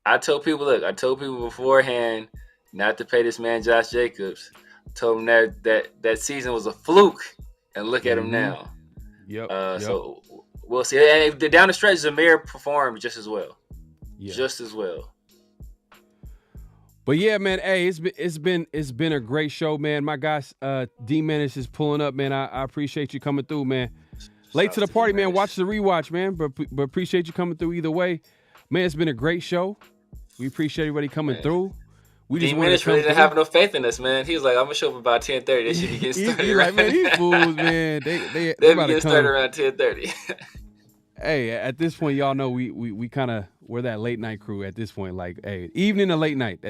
I told people beforehand not to pay this man Josh Jacobs. Told him that season was a fluke, and look at him now. Yep. So we'll see. And down the stretch, Zamir performed just as well. Yeah. Just as well. But yeah, man. Hey, it's been a great show, man. My guy D Menace is pulling up, man. I appreciate you coming through, man. Late to the party, man. Watch the rewatch, man. But appreciate you coming through either way, man. It's been a great show. We appreciate everybody coming through. We just really didn't have no faith in us, man. He was like, "I'm gonna show up about 10:30. They should be getting started." He's like, man, these fools, man. They about to get started around 10:30. Hey, at this point, y'all know we kind of we're that late night crew at this point. Like, hey, evening and late night,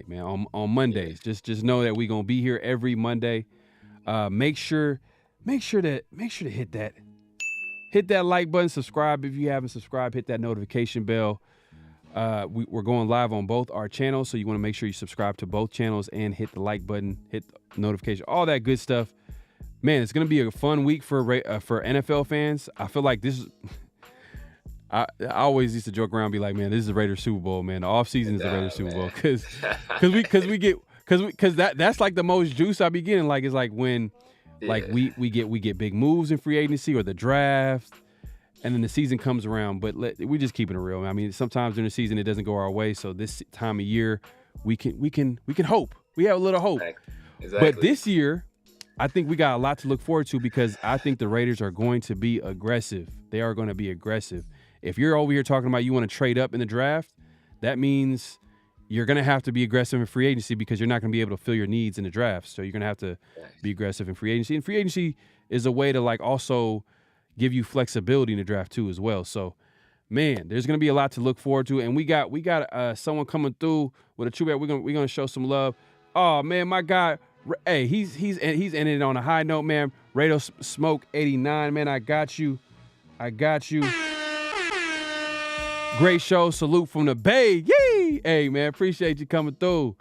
man. On Mondays, just know that we gonna be here every Monday. Make sure to hit that like button, subscribe if you haven't subscribed, hit that notification bell. We're going live on both our channels, so you want to make sure you subscribe to both channels and hit the like button, hit the notification, all that good stuff. Man, it's gonna be a fun week for NFL fans. I feel like this is. I always used to joke around, and be like, man, this is the Raiders Super Bowl, man. The offseason is the Raiders Super Bowl because that's like the most juice I be getting. Like, it's like when like we get big moves in free agency or the draft. And then the season comes around, but we're just keeping it real. I mean, sometimes during the season it doesn't go our way. So this time of year, we can hope. We have a little hope. Exactly. But this year, I think we got a lot to look forward to because I think the Raiders are going to be aggressive. They are going to be aggressive. If you're over here talking about you want to trade up in the draft, that means you're going to have to be aggressive in free agency because you're not going to be able to fill your needs in the draft. So you're going to have to be aggressive in free agency. And free agency is a way to like also give you flexibility in the draft too as well. So, man, there's gonna be a lot to look forward to, and we got someone coming through with a true bet. We're gonna show some love. Oh man, my guy, hey, he's ending on a high note, man. Rado Smoke 89, man, I got you. Great show, salute from the Bay, yay! Hey man, appreciate you coming through,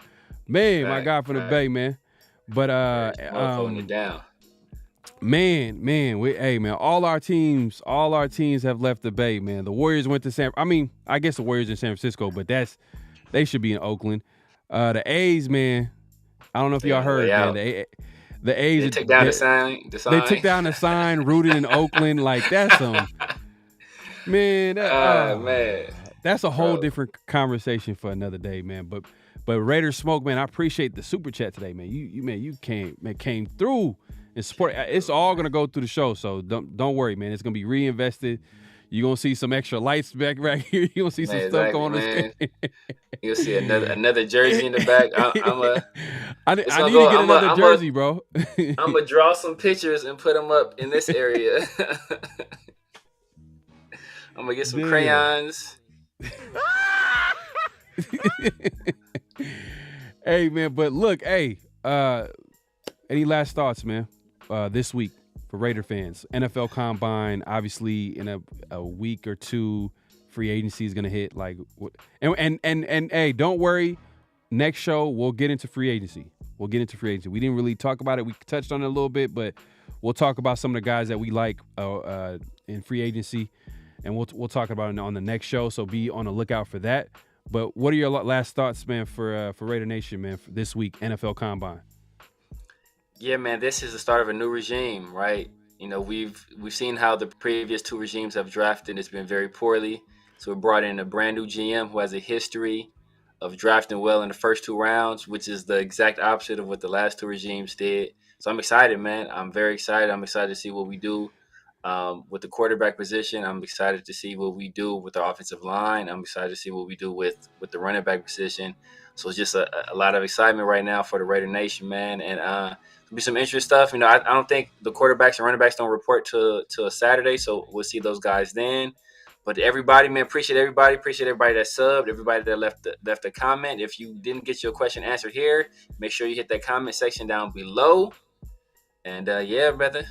man. My guy from the Bay, man. But holding it down. Man, all our teams have left the Bay, man. The Warriors went to I guess the Warriors in San Francisco, but they should be in Oakland. The A's, man, I don't know if y'all heard, man. The A's they took down the sign. They took down the sign, rooted in Oakland. Like that's Man, man. That's a whole different conversation for another day, man. But Raiders Smoke, man, I appreciate the super chat today, man. You came through and support. It's all gonna go through the show, so don't worry, man. It's gonna be reinvested. You're gonna see some extra lights back right here. You're gonna see some stuff going on. You'll see another jersey in the back. I need to get another jersey, bro. I'm gonna draw some pictures and put them up in this area. I'm gonna get some crayons. Hey, man, but look, hey, any last thoughts, man? This week for Raider fans, NFL Combine, obviously in a week or two, free agency is gonna hit. Like, and hey, don't worry. Next show we'll get into free agency. We didn't really talk about it. We touched on it a little bit, but we'll talk about some of the guys that we like in free agency, and we'll talk about it on the next show. So be on the lookout for that. But what are your last thoughts, man, for Raider Nation, man, for this week NFL Combine? Yeah, man, this is the start of a new regime, right? You know, we've seen how the previous two regimes have drafted. It's been very poorly. So we brought in a brand new GM who has a history of drafting well in the first two rounds, which is the exact opposite of what the last two regimes did. So I'm excited, man. I'm very excited. I'm excited to see what we do with the quarterback position. I'm excited to see what we do with the offensive line. I'm excited to see what we do with the running back position. So it's just a lot of excitement right now for the Raider Nation, man. And there'll be some interesting stuff. You know, I don't think the quarterbacks and running backs don't report to a Saturday, so we'll see those guys then. But everybody, man, appreciate everybody that subbed, everybody that left a comment. If you didn't get your question answered here, make sure you hit that comment section down below. And yeah, brother.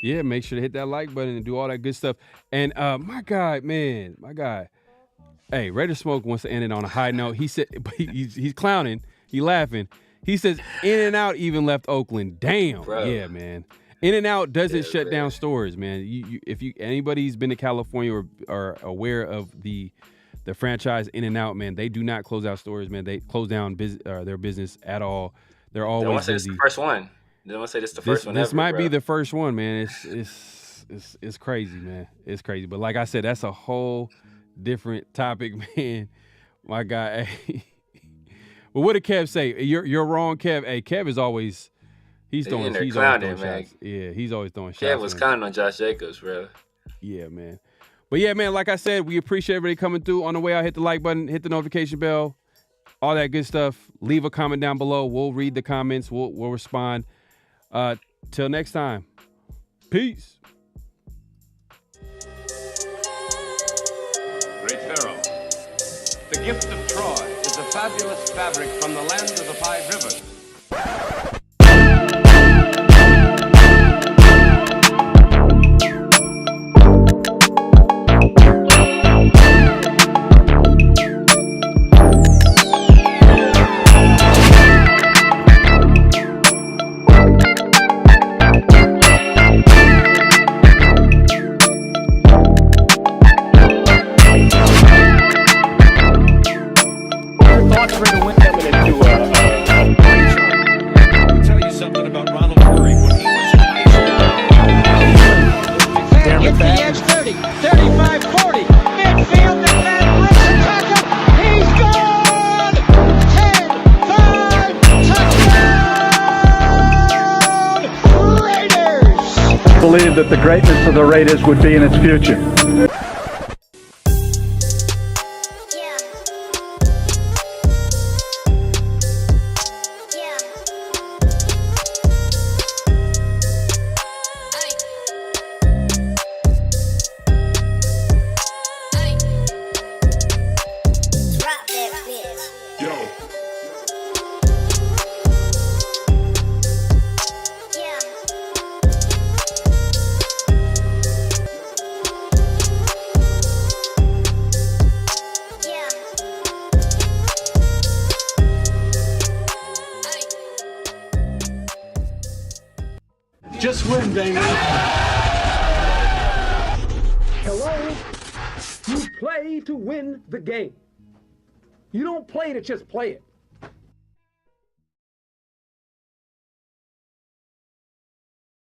Yeah, make sure to hit that like button and do all that good stuff. And my guy. Hey, Raider Smoke wants to end it on a high note. He said he's clowning, he laughing. He says In-N-Out even left Oakland. Damn. Bro. Yeah, man. In-N-Out doesn't shut down stores, man. If anybody's been to California or are aware of the franchise In-N-Out, man, they do not close out stores, man. They close down their business at all. They're always busy. It's the first one. They don't say this is the first one. This might be the first one, man. It's crazy, man. It's crazy. But like I said, that's a whole different topic, man. My guy. Well, what did Kev say? You're wrong, Kev. Hey, Kev is always he's always throwing shots. Yeah, he's always throwing shots. Kev was counting on Josh Jacobs, bro. Yeah, man. But yeah, man, like I said, we appreciate everybody coming through. On the way out, hit the like button, hit the notification bell, all that good stuff. Leave a comment down below. We'll read the comments. We'll respond. Till next time. Peace. Great Pharaoh, the gift of Troy is a fabulous fabric from the land of the five rivers. Believe that the greatness of the Raiders would be in its future. Just win, Damon. Hello? You play to win the game. You don't play to just play it.